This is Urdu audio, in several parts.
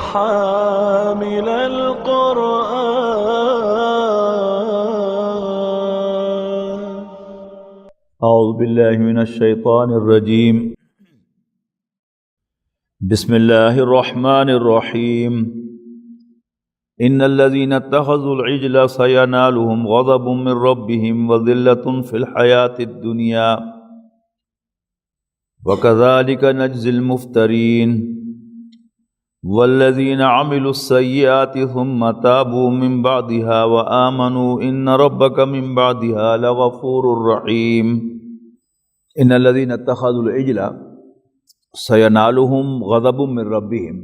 حامل القرآن. اعوذ باللہ من الشیطان الرجیم. بسم اللہ الرحمن الرحیم. ان الذين اتخذوا العجل سينالهم غضب من ربهم وذلة في الحياة الدنيا وكذلك نجزي المفترين. والذين عملوا السيئات ثم تابوا من بعدها وآمنوا إن ربك من بعدها لغفور رحيم. ان الذين اتخذوا العجل سينالهم غضب من ربهم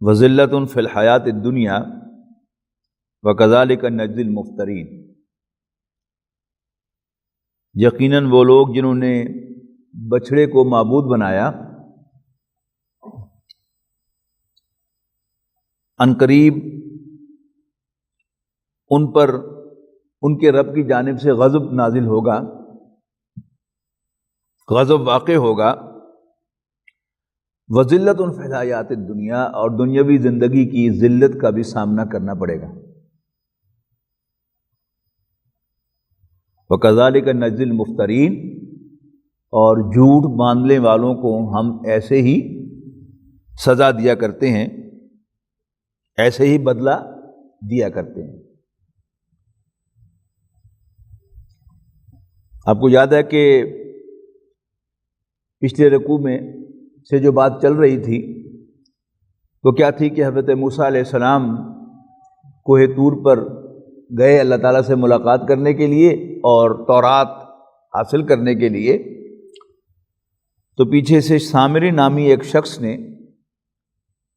وذلة في الحياة الدنيا وكذلك نجزي المفترين. یقیناً وہ لوگ جنہوں نے بچھڑے کو معبود بنایا عنقریب ان پر ان کے رب کی جانب سے غضب نازل ہوگا، غضب واقع ہوگا. وذلت فی الحیات الدنیا، اور دنیاوی زندگی کی ذلت کا بھی سامنا کرنا پڑے گا. وکذالک نجزی المفترین، اور جھوٹ باندھنے والوں کو ہم ایسے ہی سزا دیا کرتے ہیں، ایسے ہی بدلہ دیا کرتے ہیں. آپ کو یاد ہے کہ پچھلے رکوع میں سے جو بات چل رہی تھی وہ کیا تھی کہ حضرت موسیٰ علیہ السلام کوہ طور پر گئے اللہ تعالیٰ سے ملاقات کرنے کے لیے اور تورات حاصل کرنے کے لیے. تو پیچھے سے سامری نامی ایک شخص نے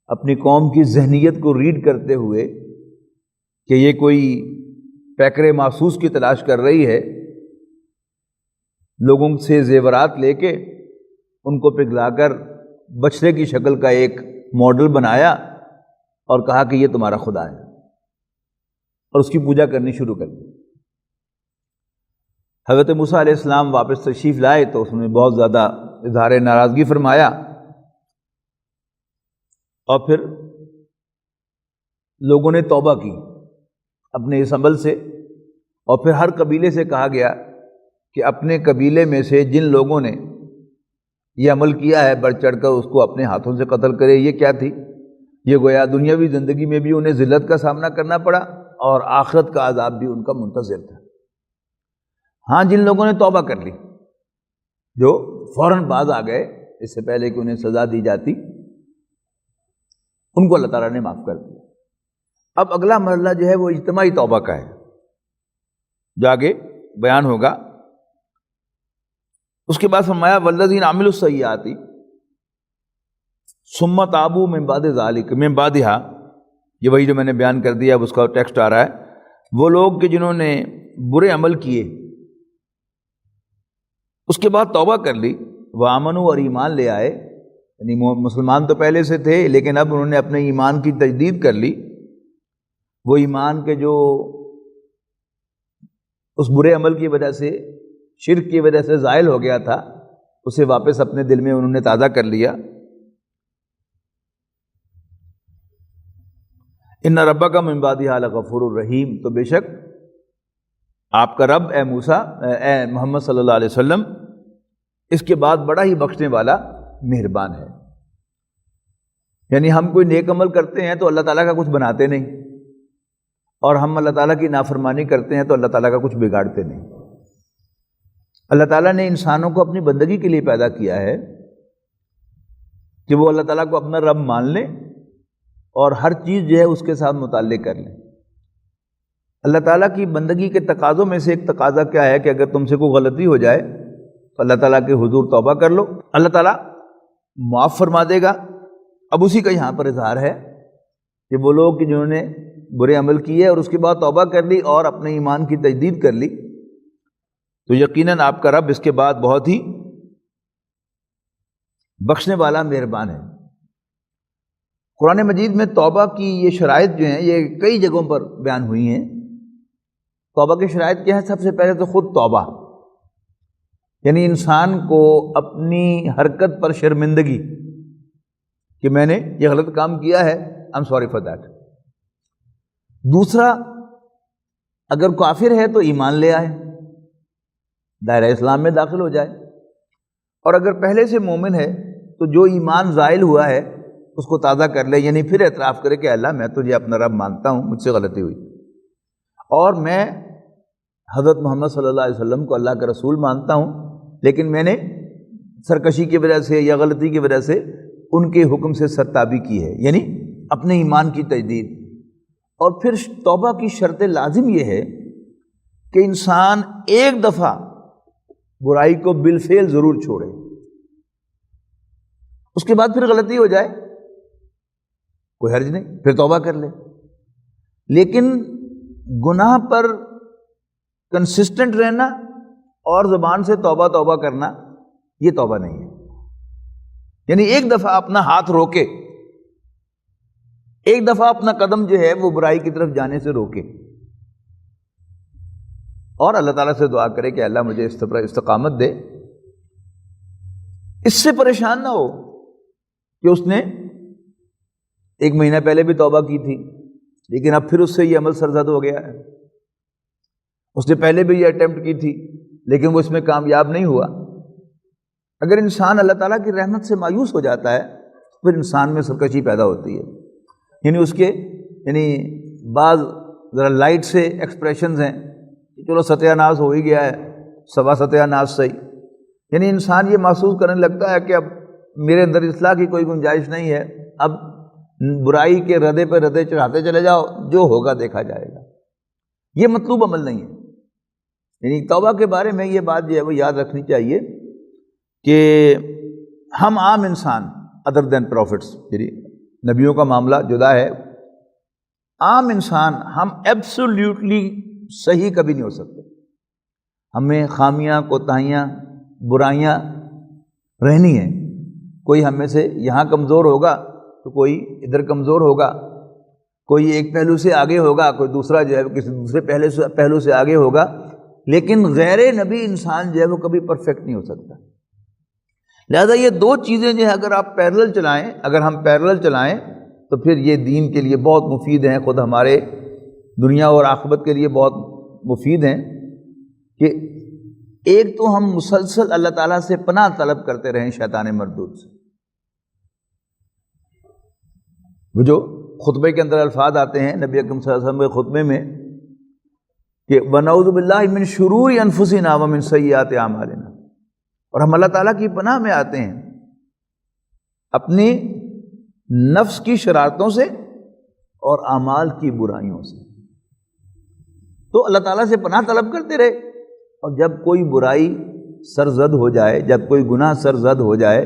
اپنی قوم کی ذہنیت کو ریڈ کرتے ہوئے کہ یہ کوئی پیکر محسوس کی تلاش کر رہی ہے، لوگوں سے زیورات لے کے ان کو پگھلا کر بچھڑے کی شکل کا ایک ماڈل بنایا اور کہا کہ یہ تمہارا خدا ہے، اور اس کی پوجا کرنی شروع کر دی. حضرت موسیٰ علیہ السلام واپس تشریف لائے تو اس نے بہت زیادہ اظہار ناراضگی فرمایا، اور پھر لوگوں نے توبہ کی اپنے اس عمل سے، اور پھر ہر قبیلے سے کہا گیا کہ اپنے قبیلے میں سے جن لوگوں نے یہ عمل کیا ہے بڑھ چڑھ کر اس کو اپنے ہاتھوں سے قتل کرے. یہ کیا تھی؟ یہ گویا دنیاوی زندگی میں بھی انہیں ذلت کا سامنا کرنا پڑا اور آخرت کا عذاب بھی ان کا منتظر تھا. ہاں، جن لوگوں نے توبہ کر لی، جو فوراً باز آ گئے اس سے پہلے کہ انہیں سزا دی جاتی، ان کو اللہ تعالیٰ نے معاف کر دیا. اب اگلا مرحلہ جو ہے وہ اجتماعی توبہ کا ہے، جو آگے بیان ہوگا. اس کے بعد فرمایا والذین عملوا السیئات ثم تابوا من بعد ذلک من بعدها، یہ وہی جو میں نے بیان کر دیا اب اس کا ٹیکسٹ آ رہا ہے. وہ لوگ کہ جنہوں نے برے عمل کیے اس کے بعد توبہ کر لی، وآمنوا، اور ایمان لے آئے، یعنی مسلمان تو پہلے سے تھے لیکن اب انہوں نے اپنے ایمان کی تجدید کر لی. وہ ایمان کے جو اس برے عمل کی وجہ سے، شرک کی وجہ سے زائل ہو گیا تھا، اسے واپس اپنے دل میں انہوں نے تازہ کر لیا. ان ربک من بعدها لغفور الرحیم، تو بے شک آپ کا رب اے موسیٰ، اے محمد صلی اللہ علیہ وسلم، اس کے بعد بڑا ہی بخشنے والا مہربان ہے. یعنی ہم کوئی نیک عمل کرتے ہیں تو اللہ تعالیٰ کا کچھ بناتے نہیں، اور ہم اللہ تعالیٰ کی نافرمانی کرتے ہیں تو اللہ تعالیٰ کا کچھ بگاڑتے نہیں. اللہ تعالیٰ نے انسانوں کو اپنی بندگی کے لیے پیدا کیا ہے کہ وہ اللہ تعالیٰ کو اپنا رب مان لیں اور ہر چیز جو ہے اس کے ساتھ متعلق کر لیں. اللہ تعالیٰ کی بندگی کے تقاضوں میں سے ایک تقاضا کیا ہے کہ اگر تم سے کوئی غلطی ہو جائے تو اللہ تعالیٰ کے حضور توبہ کر لو، اللہ تعالیٰ معاف فرما دے گا. اب اسی کا یہاں پر اظہار ہے کہ وہ لوگ جنہوں نے برے عمل کیے اور اس کے بعد توبہ کر لی اور اپنے ایمان کی تجدید کر لی، تو یقیناً آپ کا رب اس کے بعد بہت ہی بخشنے والا مہربان ہے. قرآن مجید میں توبہ کی یہ شرائط جو ہیں یہ کئی جگہوں پر بیان ہوئی ہیں. توبہ کی شرائط کیا ہے؟ سب سے پہلے تو خود توبہ، یعنی انسان کو اپنی حرکت پر شرمندگی کہ میں نے یہ غلط کام کیا ہے، I am sorry for that. دوسرا، اگر کافر ہے تو ایمان لے آئے، دائرہ اسلام میں داخل ہو جائے، اور اگر پہلے سے مومن ہے تو جو ایمان زائل ہوا ہے اس کو تازہ کر لے، یعنی پھر اعتراف کرے کہ اللہ میں تجھے اپنا رب مانتا ہوں، مجھ سے غلطی ہوئی، اور میں حضرت محمد صلی اللہ علیہ وسلم کو اللہ کا رسول مانتا ہوں، لیکن میں نے سرکشی کی وجہ سے یا غلطی کی وجہ سے ان کے حکم سے سرتابی کی ہے، یعنی اپنے ایمان کی تجدید۔ اور پھر توبہ کی شرط لازم یہ ہے کہ انسان ایک دفعہ برائی کو بالفعل ضرور چھوڑے، اس کے بعد پھر غلطی ہو جائے کوئی حرج نہیں، پھر توبہ کر لے، لیکن گناہ پر کنسسٹنٹ رہنا اور زبان سے توبہ توبہ کرنا یہ توبہ نہیں ہے۔ یعنی ایک دفعہ اپنا ہاتھ روکے، ایک دفعہ اپنا قدم جو ہے وہ برائی کی طرف جانے سے روکے، اور اللہ تعالیٰ سے دعا کرے کہ اللہ مجھے اس پر استقامت دے۔ اس سے پریشان نہ ہو کہ اس نے ایک مہینہ پہلے بھی توبہ کی تھی لیکن اب پھر اس سے یہ عمل سرزد ہو گیا ہے، اس نے پہلے بھی یہ اٹیمپٹ کی تھی لیکن وہ اس میں کامیاب نہیں ہوا۔ اگر انسان اللہ تعالیٰ کی رحمت سے مایوس ہو جاتا ہے تو پھر انسان میں سرکشی پیدا ہوتی ہے، یعنی اس کے بعض ذرا لائٹ سے ایکسپریشنز ہیں، چلو ستیہ ناز ہو ہی گیا ہے، سوا ستیہ ناز صحیح، یعنی انسان یہ محسوس کرنے لگتا ہے کہ اب میرے اندر اصلاح کی کوئی گنجائش نہیں ہے، اب برائی کے ردے پہ ردے چڑھاتے چلے جاؤ، جو ہوگا دیکھا جائے گا۔ یہ مطلوب عمل نہیں ہے۔ یعنی توبہ کے بارے میں یہ بات جو ہے وہ یاد رکھنی چاہیے کہ ہم عام انسان ادر دین پروفٹس، یعنی نبیوں کا معاملہ جدا ہے، عام انسان ہم ایبسولیوٹلی صحیح کبھی نہیں ہو سکتے، ہمیں خامیاں، کوتاہیاں، برائیاں رہنی ہیں۔ کوئی ہم میں سے یہاں کمزور ہوگا تو کوئی ادھر کمزور ہوگا، کوئی ایک پہلو سے آگے ہوگا، کوئی دوسرا جو ہے کسی دوسرے پہلو سے آگے ہوگا، لیکن غیر نبی انسان جو ہے وہ کبھی پرفیکٹ نہیں ہو سکتا۔ لہذا یہ دو چیزیں جو ہے اگر آپ پیرلل چلائیں، اگر ہم پیرلل چلائیں تو پھر یہ دین کے لیے بہت مفید ہیں، خود ہمارے دنیا اور آخرت کے لیے بہت مفید ہیں کہ ایک تو ہم مسلسل اللہ تعالیٰ سے پناہ طلب کرتے رہیں شیطان مردود سے۔ وہ جو خطبے کے اندر الفاظ آتے ہیں نبی اکرم صلی اللہ علیہ وسلم کے خطبے میں کہ وَنَعُوذُ بِاللَّهِ مِن شُرُورِ أَنفُسِنَا وَمِن سَيِّئَاتِ أَعْمَالِنَا، اور ہم اللہ تعالیٰ کی پناہ میں آتے ہیں اپنی نفس کی شرارتوں سے اور اعمال کی برائیوں سے۔ تو اللہ تعالیٰ سے پناہ طلب کرتے رہے، اور جب کوئی برائی سرزد ہو جائے، جب کوئی گناہ سرزد ہو جائے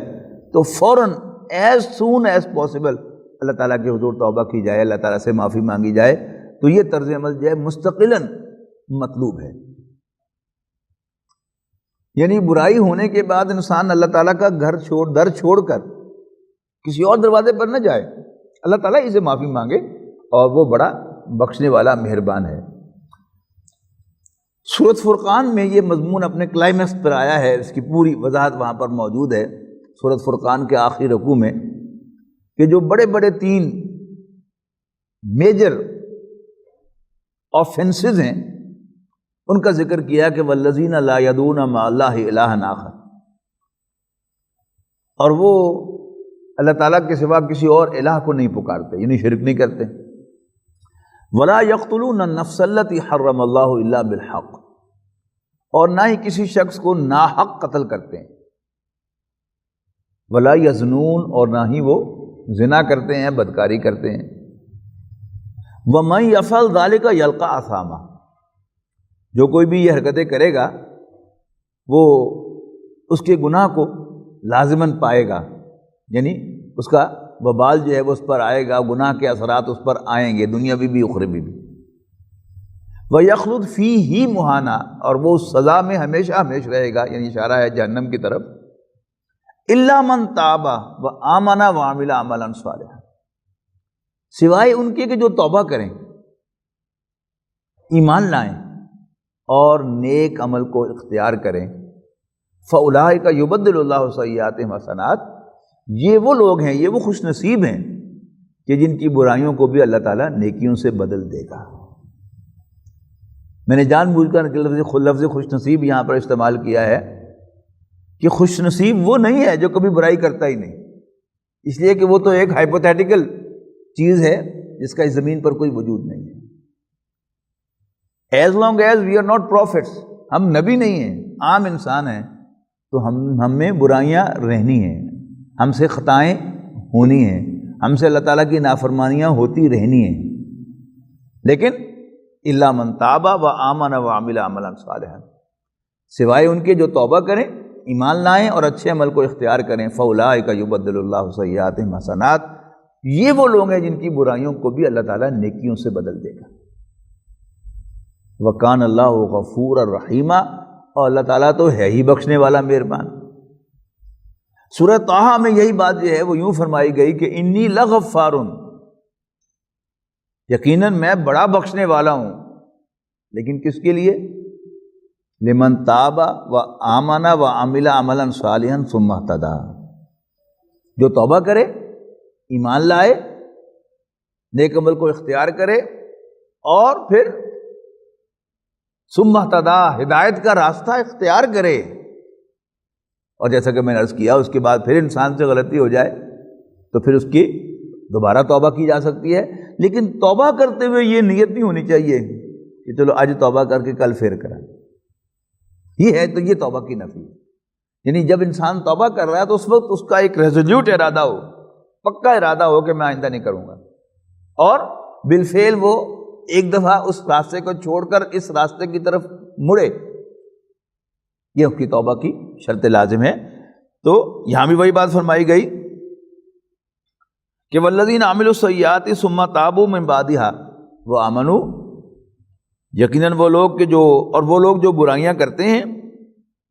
تو فوراً ایز سون ایز پاسبل اللہ تعالیٰ کے حضور توبہ کی جائے، اللہ تعالیٰ سے معافی مانگی جائے۔ تو یہ طرز عمل جو ہے مستقلاً مطلوب ہے، یعنی برائی ہونے کے بعد انسان اللہ تعالیٰ کا در چھوڑ کر کسی اور دروازے پر نہ جائے، اللہ تعالیٰ اسے معافی مانگے، اور وہ بڑا بخشنے والا مہربان ہے۔ سورۃ فرقان میں یہ مضمون اپنے کلائمیکس پر آیا ہے، اس کی پوری وضاحت وہاں پر موجود ہے سورۃ فرقان کے آخری رکوع میں، کہ جو بڑے بڑے 3 میجر آفینسز ہیں ان کا ذکر کیا کہ والذین لا یدعون مع اللہ الہا آخر، اور وہ اللہ تعالیٰ کے سوا کسی اور الہ کو نہیں پکارتے، یعنی شرک نہیں کرتے۔ ولا یقتلون النفس التی حرم اللہ الا بالحق، اور نہ ہی کسی شخص کو ناحق قتل کرتے ہیں۔ ولا یزنون، اور نہ ہی وہ زنا کرتے ہیں، بدکاری کرتے ہیں۔ ومن یفعل ذلک یلقی اثاما، جو کوئی بھی یہ حرکتیں کرے گا وہ اس کے گناہ کو لازماً پائے گا، یعنی اس کا وبال جو ہے وہ اس پر آئے گا، گناہ کے اثرات اس پر آئیں گے، دنیاوی بھی اخروی بھی۔ وَيَخْلُدْ فِيهِ مُهَانًا، اور وہ اس سزا میں ہمیشہ ہمیشہ رہے گا، یعنی اشارہ ہے جہنم کی طرف۔ إِلَّا مَنْ تَابَ وَآمَنَ وَعَمِلَ عَمَلًا صَالِحًا، سوائے ان کے کہ جو توبہ کریں، ایمان لائیں اور نیک عمل کو اختیار کریں۔ فَأُولَٰئِكَ يُبَدِّلُ اللَّهُ سَيِّئَاتِهِمْ حَسَنَاتٍ، یہ وہ لوگ ہیں، یہ وہ خوش نصیب ہیں کہ جن کی برائیوں کو بھی اللہ تعالیٰ نیکیوں سے بدل دے گا۔ میں نے جان بوجھ کر لفظ خوش نصیب یہاں پر استعمال کیا ہے کہ خوش نصیب وہ نہیں ہے جو کبھی برائی کرتا ہی نہیں، اس لیے کہ وہ تو ایک ہائپوتھیٹیکل چیز ہے جس کا اس زمین پر کوئی وجود نہیں ہے۔ As long as we are not prophets, ہم نبی نہیں ہیں، عام انسان ہیں، تو ہم میں برائیاں رہنی ہیں، ہم سے خطائیں ہونی ہیں، ہم سے اللہ تعالیٰ کی نافرمانیاں ہوتی رہنی ہیں، لیکن الا من تاب و آمن و عمل عملا صالحا، سوائے ان کے جو توبہ کریں، ایمان لائیں اور اچھے عمل کو اختیار کریں، فاولئک یبدل اللہ سیئاتہم حسنات، یہ وہ لوگ ہیں جن کی برائیوں کو بھی اللہ تعالیٰ نیکیوں سے بدل دے گا۔ وکان اللہ غفورا رحیما، اور اللہ تعالیٰ تو ہے ہی بخشنے والا مہربان۔ سورہ طٰہٰ میں یہی بات جو ہے وہ یوں فرمائی گئی کہ انی لغفار، یقیناً میں بڑا بخشنے والا ہوں، لیکن کس کے لیے؟ لمن تاب و آمن و عمل عملا صالحا ثم اہتدی، جو توبہ کرے، ایمان لائے، نیک عمل کو اختیار کرے، اور پھر ثم اہتدی، ہدایت کا راستہ اختیار کرے۔ اور جیسا کہ میں نے عرض کیا، اس کے بعد پھر انسان سے غلطی ہو جائے تو پھر اس کی دوبارہ توبہ کی جا سکتی ہے، لیکن توبہ کرتے ہوئے یہ نیت نہیں ہونی چاہیے کہ چلو آج توبہ کر کے کل پھر کریں، یہ ہے تو یہ توبہ کی نفی ہے۔ یعنی جب انسان توبہ کر رہا ہے تو اس وقت اس کا ایک ریزولوٹ ارادہ ہو، پکا ارادہ ہو کہ میں آئندہ نہیں کروں گا، اور بالفعل وہ ایک دفعہ اس راستے کو چھوڑ کر اس راستے کی طرف مڑے، یہ اس کی توبہ کی شرط لازم ہے۔ تو یہاں بھی وہی بات فرمائی گئی کہ والذین عملوا السیئات ثم تابوا من بعدها وآمنوا، یقیناً وہ لوگ کہ وہ لوگ جو برائیاں کرتے ہیں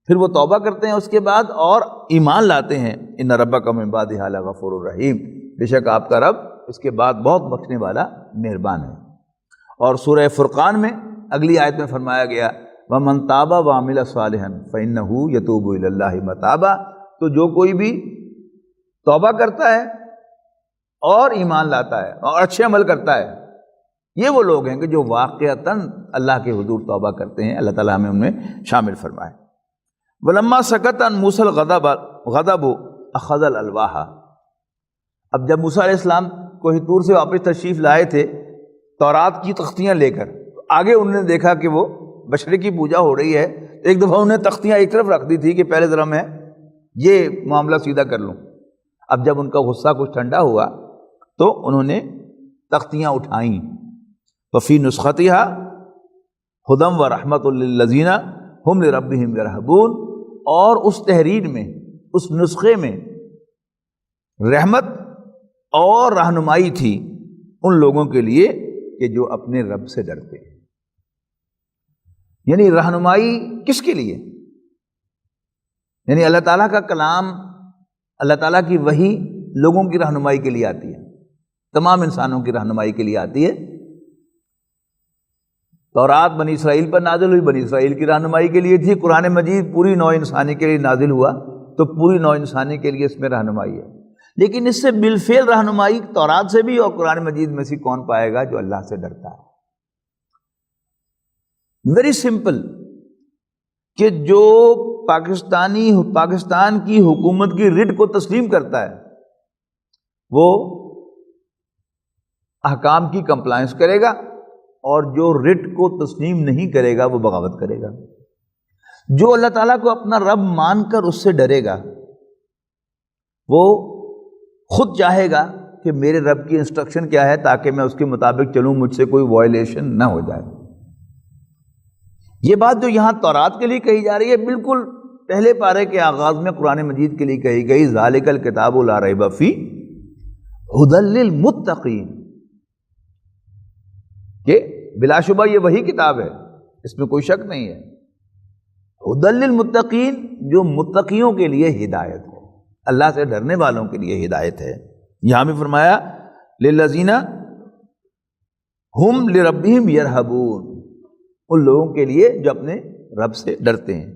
پھر وہ توبہ کرتے ہیں اس کے بعد اور ایمان لاتے ہیں، ان ربک من بعدها لغفور رحیم، بے شک آپ کا رب اس کے بعد بہت بخشنے والا مہربان ہے۔ اور سورہ فرقان میں اگلی آیت میں فرمایا گیا وَمَن تَابَ وَعَمِلَ صَالِحًا فَإِنَّهُ يَتُوبُ إِلَى اللَّهِ مَتَابًا، تو جو کوئی بھی توبہ کرتا ہے اور ایمان لاتا ہے اور اچھے عمل کرتا ہے، یہ وہ لوگ ہیں کہ جو واقعتاً اللہ کے حضور توبہ کرتے ہیں، اللہ تعالیٰ ہمیں ان میں شامل فرمائے۔ وَلَمَّا سَكَتَ عَن مُوسَى الْغَضَبُ أَخَذَ الْأَلْوَاحَ، اب جب موسیٰ علیہ السلام کوہ طور سے واپس تشریف لائے تھے تورات کی تختیاں لے کر، آگے انہوں نے دیکھا کہ وہ بشرے کی پوجا ہو رہی ہے، ایک دفعہ انہوں نے تختیاں ایک طرف رکھ دی تھی کہ پہلے ذرا میں یہ معاملہ سیدھا کر لوں۔ اب جب ان کا غصہ کچھ ٹھنڈا ہوا تو انہوں نے تختیاں اٹھائیں، وفی نسختہا ہدی ورحمۃ للذین ہم لربہم یرہبون، اور اس تحریر میں، اس نسخے میں رحمت اور رہنمائی تھی ان لوگوں کے لیے کہ جو اپنے رب سے ڈرتے ہیں۔ یعنی رہنمائی کس کے لیے؟ یعنی اللہ تعالیٰ کا کلام، اللہ تعالیٰ کی وحی لوگوں کی رہنمائی کے لیے آتی ہے، تمام انسانوں کی رہنمائی کے لیے آتی ہے۔ تورات بنی اسرائیل پر نازل ہوئی، بنی اسرائیل کی رہنمائی کے لیے تھی، قرآن مجید پوری نوع انسانی کے لیے نازل ہوا تو پوری نوع انسانی کے لیے اس میں رہنمائی ہے۔ لیکن اس سے بالفعل رہنمائی تورات سے بھی اور قرآن مجید میں سے کون پائے گا؟ جو اللہ سے ڈرتا ہے۔ ویری سمپل، کہ جو پاکستان کی حکومت کی رٹ کو تسلیم کرتا ہے وہ احکام کی کمپلائنس کرے گا، اور جو رٹ کو تسلیم نہیں کرے گا وہ بغاوت کرے گا۔ جو اللہ تعالیٰ کو اپنا رب مان کر اس سے ڈرے گا وہ خود چاہے گا کہ میرے رب کی انسٹرکشن کیا ہے تاکہ میں اس کے مطابق چلوں، مجھ سے کوئی وائلیشن نہ ہو جائے۔ یہ بات جو یہاں تورات کے لیے کہی جا رہی ہے بالکل پہلے پارے کے آغاز میں قرآن مجید کے لیے کہی گئی، ذالک الکتاب لا ریب فیہ ھدی للمتقین، کہ بلا شبہ یہ وہی کتاب ہے، اس میں کوئی شک نہیں ہے، ھدی للمتقین، جو متقیوں کے لیے ہدایت ہے، اللہ سے ڈرنے والوں کے لیے ہدایت ہے۔ یہاں بھی فرمایا للذین ہم لربہم یرہبون، ان لوگوں کے لیے جو اپنے رب سے ڈرتے ہیں۔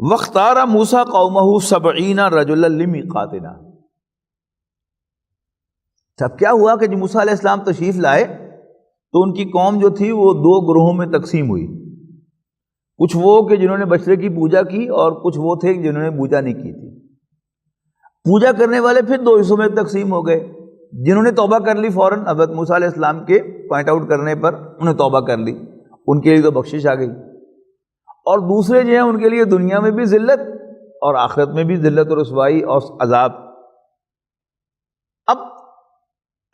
وَاخْتَارَ موسیٰ قَوْمَهُ 70 رَجُلًا لِمِيقَاتِنَا۔ تب کیا ہوا کہ جب موسیٰ علیہ السلام تشریف لائے تو ان کی قوم جو تھی وہ 2 گروہوں میں تقسیم ہوئی. کچھ وہ کہ جنہوں نے بچڑے کی پوجا کی اور کچھ وہ تھے جنہوں نے پوجا نہیں کی تھی. پوجا کرنے والے پھر 2 حصوں میں تقسیم ہو گئے. جنہوں نے توبہ کر لی فوراً حضرت موسیٰ علیہ السلام کے پوائنٹ آؤٹ کرنے پر انہیں توبہ کر لی، ان کے لیے تو بخشش آ گئی. اور دوسرے جو ہیں ان کے لیے دنیا میں بھی ذلت اور آخرت میں بھی ذلت اور رسوائی اور عذاب. اب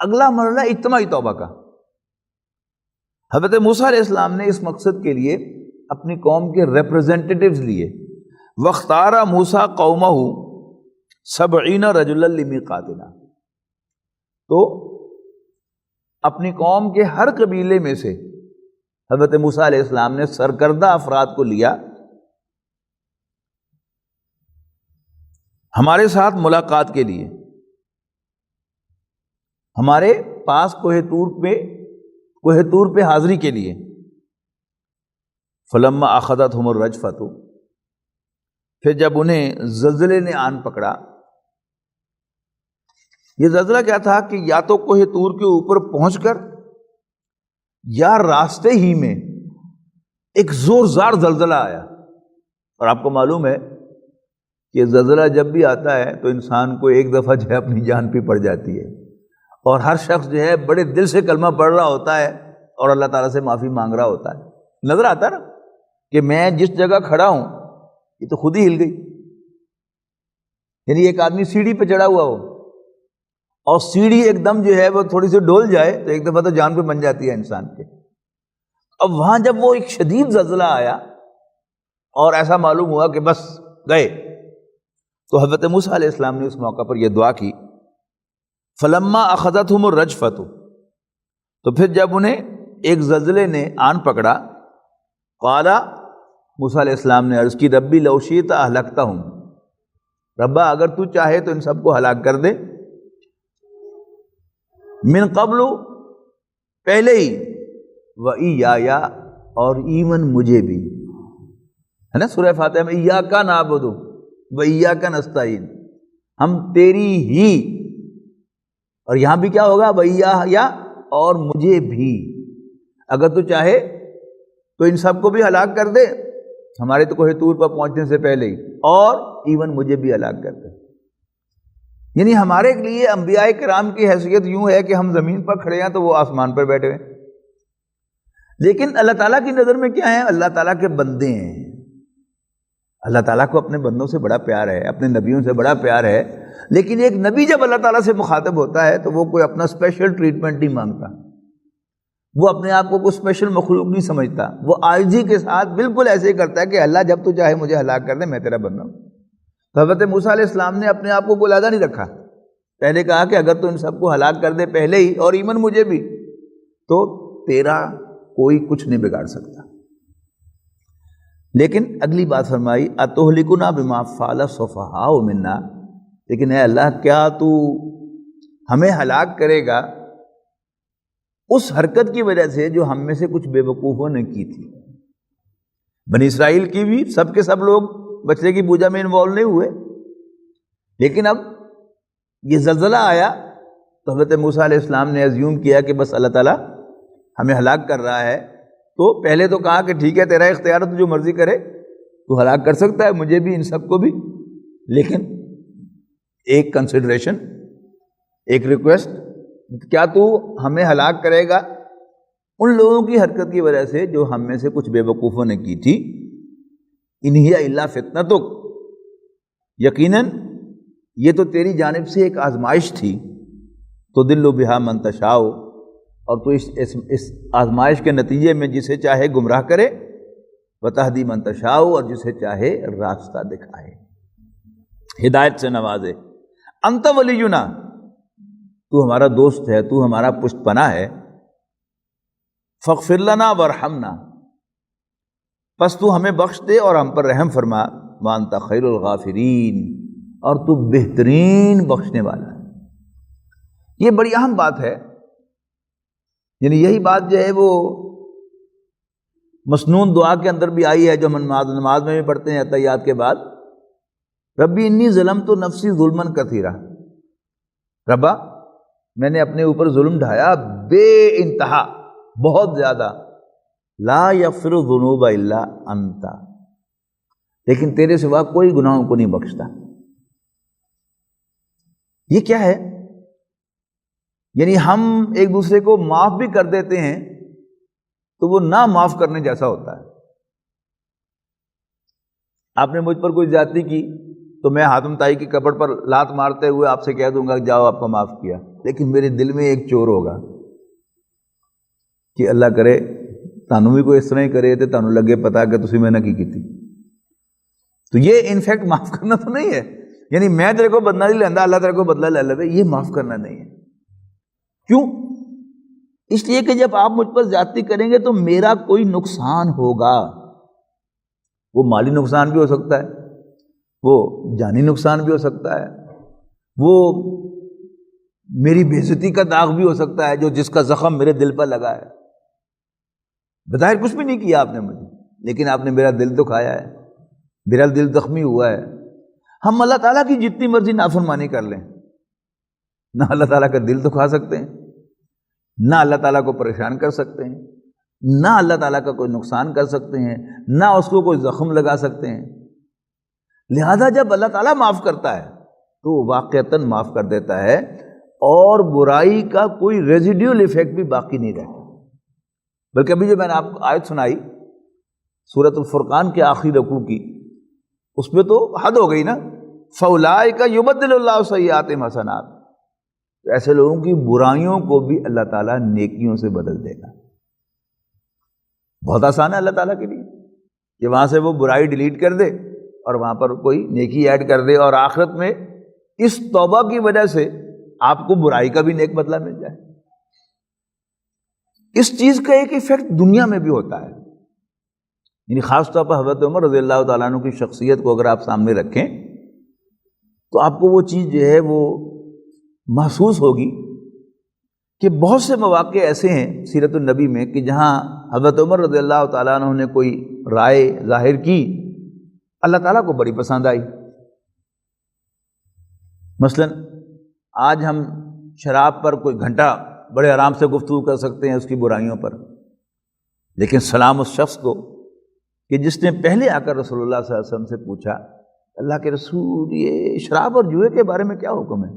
اگلا مرحلہ اجتماعی توبہ کا. حضرت موسیٰ علیہ السلام نے اس مقصد کے لیے اپنی قوم کے ریپرزینٹیٹیوز لیے. وَاخْتَارَ مُوسَىٰ قَوْمَهُ 70 رَجُلًا لِمِيقَاتِنَا. تو اپنی قوم کے ہر قبیلے میں سے حضرت موسیٰ علیہ السلام نے سرکردہ افراد کو لیا ہمارے ساتھ ملاقات کے لیے، ہمارے پاس کوہ طور پہ حاضری کے لیے. فلما اخذتهم الرجفۃ، پھر جب انہیں زلزلے نے آن پکڑا. یہ زلزلہ کیا تھا کہ یا تو کوہ طور کے اوپر پہنچ کر یا راستے ہی میں ایک زوردار زلزلہ آیا. اور آپ کو معلوم ہے کہ زلزلہ جب بھی آتا ہے تو انسان کو ایک دفعہ جو ہے اپنی جان پہ پڑ جاتی ہے، اور ہر شخص جو ہے بڑے دل سے کلمہ پڑھ رہا ہوتا ہے اور اللہ تعالیٰ سے معافی مانگ رہا ہوتا ہے. نظر آتا نا کہ میں جس جگہ کھڑا ہوں یہ تو خود ہی ہل گئی. یعنی ایک آدمی سیڑھی پہ چڑھا ہوا ہو اور سیڑھی ایک دم جو ہے وہ تھوڑی سی ڈول جائے تو ایک دفعہ تو جان پہ بن جاتی ہے انسان کے. اب وہاں جب وہ ایک شدید زلزلہ آیا اور ایسا معلوم ہوا کہ بس گئے، تو حضرت موسیٰ علیہ السلام نے اس موقع پر یہ دعا کی. فلما اخذتهم الرجفۃ، تو پھر جب انہیں ایک زلزلے نے آن پکڑا. قال، موسیٰ علیہ السلام نے عرض کی، ربی لو شئت اہلکتہم، ربا اگر تو چاہے تو ان سب کو ہلاک کر دے. من قبل، پہلے ہی، وَإِيَّايَ، اور ایون مجھے بھی. ہے نا سورہ فاتحہ میں ایاک نعبد وایاک نستعین، ہم تیری ہی، اور یہاں بھی کیا ہوگا وایایا، اور مجھے بھی. اگر تو چاہے تو ان سب کو بھی ہلاک کر دے ہمارے تو کوہ طور پر پہنچنے سے پہلے ہی، اور ایون مجھے بھی ہلاک کر دے. یعنی ہمارے لیے انبیاء کرام کی حیثیت یوں ہے کہ ہم زمین پر کھڑے ہیں تو وہ آسمان پر بیٹھے ہیں. لیکن اللہ تعالیٰ کی نظر میں کیا ہے؟ اللہ تعالیٰ کے بندے ہیں. اللہ تعالیٰ کو اپنے بندوں سے بڑا پیار ہے، اپنے نبیوں سے بڑا پیار ہے. لیکن ایک نبی جب اللہ تعالیٰ سے مخاطب ہوتا ہے تو وہ کوئی اپنا اسپیشل ٹریٹمنٹ نہیں مانگتا، وہ اپنے آپ کو کوئی اسپیشل مخلوق نہیں سمجھتا. وہ عاجزی کے ساتھ بالکل ایسے ہی کرتا ہے کہ اللہ جب تو چاہے مجھے ہلاک کر دے، میں تیرا بندہ ہوں. تو حضرت موسیٰ علیہ السلام نے اپنے آپ کو کوئی علیحدہ نہیں رکھا. پہلے کہا کہ اگر تو ان سب کو ہلاک کر دے پہلے ہی، اور ایمن مجھے بھی، تو تیرا کوئی کچھ نہیں بگاڑ سکتا. لیکن اگلی بات فرمائی، اتہلکنا بما فعل السفہاء منا، لیکن اے اللہ کیا تو ہمیں ہلاک کرے گا اس حرکت کی وجہ سے جو ہم میں سے کچھ بے وقوفوں نے کی تھی. بنی اسرائیل کی بھی سب کے سب لوگ بچڑے کی پوجا میں انوالو نہیں ہوئے، لیکن اب یہ زلزلہ آیا تو حضرت موسیٰ علیہ السلام نے ازیوم کیا کہ بس اللہ تعالیٰ ہمیں ہلاک کر رہا ہے. تو پہلے تو کہا کہ ٹھیک ہے تیرا اختیار ہے، تو جو مرضی کرے تو ہلاک کر سکتا ہے مجھے بھی ان سب کو بھی. لیکن ایک کنسیڈریشن، ایک ریکویسٹ، کیا تو ہمیں ہلاک کرے گا ان لوگوں کی حرکت کی وجہ سے جو ہم میں سے کچھ بے وقوفوں نے کی تھی. ان ہی الا فتنتک، یقیناً یہ تو تیری جانب سے ایک آزمائش تھی. تو تضل بہا من تشاء، اور تو اس آزمائش کے نتیجے میں جسے چاہے گمراہ کرے، وتہدی من تشاء، اور جسے چاہے راستہ دکھائے، ہدایت سے نوازے. انت ولینا، تو ہمارا دوست ہے، تو ہمارا پشت پناہ ہے. فاغفر لنا وارحمنا، پس تو ہمیں بخش دے اور ہم پر رحم فرما. وانت خیر الغافرین، اور تو بہترین بخشنے والا ہے. یہ بڑی اہم بات ہے. یعنی یہی بات جو ہے وہ مسنون دعا کے اندر بھی آئی ہے جو ہم نماز میں بھی پڑھتے ہیں تحیات کے بعد، ربی انی ظلمت نفسی ظلما کثیرا، ربا میں نے اپنے اوپر ظلم ڈھایا بے انتہا، بہت زیادہ، لا یغفر الذنوب الا انت، لیکن تیرے سوا کوئی گناہوں کو نہیں بخشتا۔ یہ کیا ہے؟ یعنی ہم ایک دوسرے کو معاف بھی کر دیتے ہیں تو وہ نہ معاف کرنے جیسا ہوتا ہے۔ آپ نے مجھ پر کوئی زیادتی کی تو میں حاتم تائی کی کپڑ پر لات مارتے ہوئے آپ سے کہہ دوں گا جاؤ آپ کو معاف کیا، لیکن میرے دل میں ایک چور ہوگا کہ اللہ کرے تانوں بھی کوئی اس طرح ہی کرے تو تانوں لگے پتا کہ تسی میں نہ کی تھی۔ تو یہ انفیکٹ معاف کرنا تو نہیں ہے، یعنی میں تیرے کو بدلہ نہیں لینا، اللہ تیرے کو بدلہ لے لے، یہ معاف کرنا نہیں ہے۔ کیوں؟ اس لیے کہ جب آپ مجھ پر زیادتی کریں گے تو میرا کوئی نقصان ہوگا، وہ مالی نقصان بھی ہو سکتا ہے، وہ جانی نقصان بھی ہو سکتا ہے، وہ میری بے عزتی کا داغ بھی ہو سکتا ہے، جو جس کا زخم میرے دل پر لگا ہے۔ بظاہر کچھ بھی نہیں کیا آپ نے مجھے، لیکن آپ نے میرا دل دکھایا ہے، میرا دل زخمی ہوا ہے۔ ہم اللہ تعالیٰ کی جتنی مرضی نافرمانی کر لیں، نہ اللہ تعالیٰ کا دل دکھا سکتے ہیں، نہ اللہ تعالیٰ کو پریشان کر سکتے ہیں، نہ اللہ تعالیٰ کا کوئی نقصان کر سکتے ہیں، نہ اس کو کوئی زخم لگا سکتے ہیں۔ لہذا جب اللہ تعالیٰ معاف کرتا ہے تو وہ واقعتاً معاف کر دیتا ہے، اور برائی کا کوئی ریزیڈیول ایفیکٹ بھی باقی نہیں رہتا۔ بلکہ ابھی جو میں نے آپ کو آیت سنائی سورۃ الفرقان کے آخری رکوع کی، اس میں تو حد ہو گئی نا، فَأُولَٰئِکَ يُبَدِّلُ اللَّهُ سَیِّئَاتِهِمْ حَسَنَاتٍ، ایسے لوگوں کی برائیوں کو بھی اللہ تعالیٰ نیکیوں سے بدل دے گا۔ بہت آسان ہے اللہ تعالیٰ کے لیے کہ وہاں سے وہ برائی ڈیلیٹ کر دے اور وہاں پر کوئی نیکی ایڈ کر دے، اور آخرت میں اس توبہ کی وجہ سے آپ کو برائی کا بھی نیک بدلہ مل جائے۔ اس چیز کا ایک ایفیکٹ دنیا میں بھی ہوتا ہے، یعنی خاص طور پر حضرت عمر رضی اللہ تعالیٰ عنہ کی شخصیت کو اگر آپ سامنے رکھیں تو آپ کو وہ چیز جو ہے وہ محسوس ہوگی کہ بہت سے مواقع ایسے ہیں سیرت النبی میں کہ جہاں حضرت عمر رضی اللہ تعالیٰ عنہ نے کوئی رائے ظاہر کی، اللہ تعالیٰ کو بڑی پسند آئی۔ مثلا آج ہم شراب پر کوئی گھنٹہ بڑے آرام سے گفتگو کر سکتے ہیں اس کی برائیوں پر، لیکن سلام اس شخص کو کہ جس نے پہلے آ کر رسول اللہ صلی اللہ علیہ وسلم سے پوچھا اللہ کے رسول یہ شراب اور جوئے کے بارے میں کیا حکم ہے،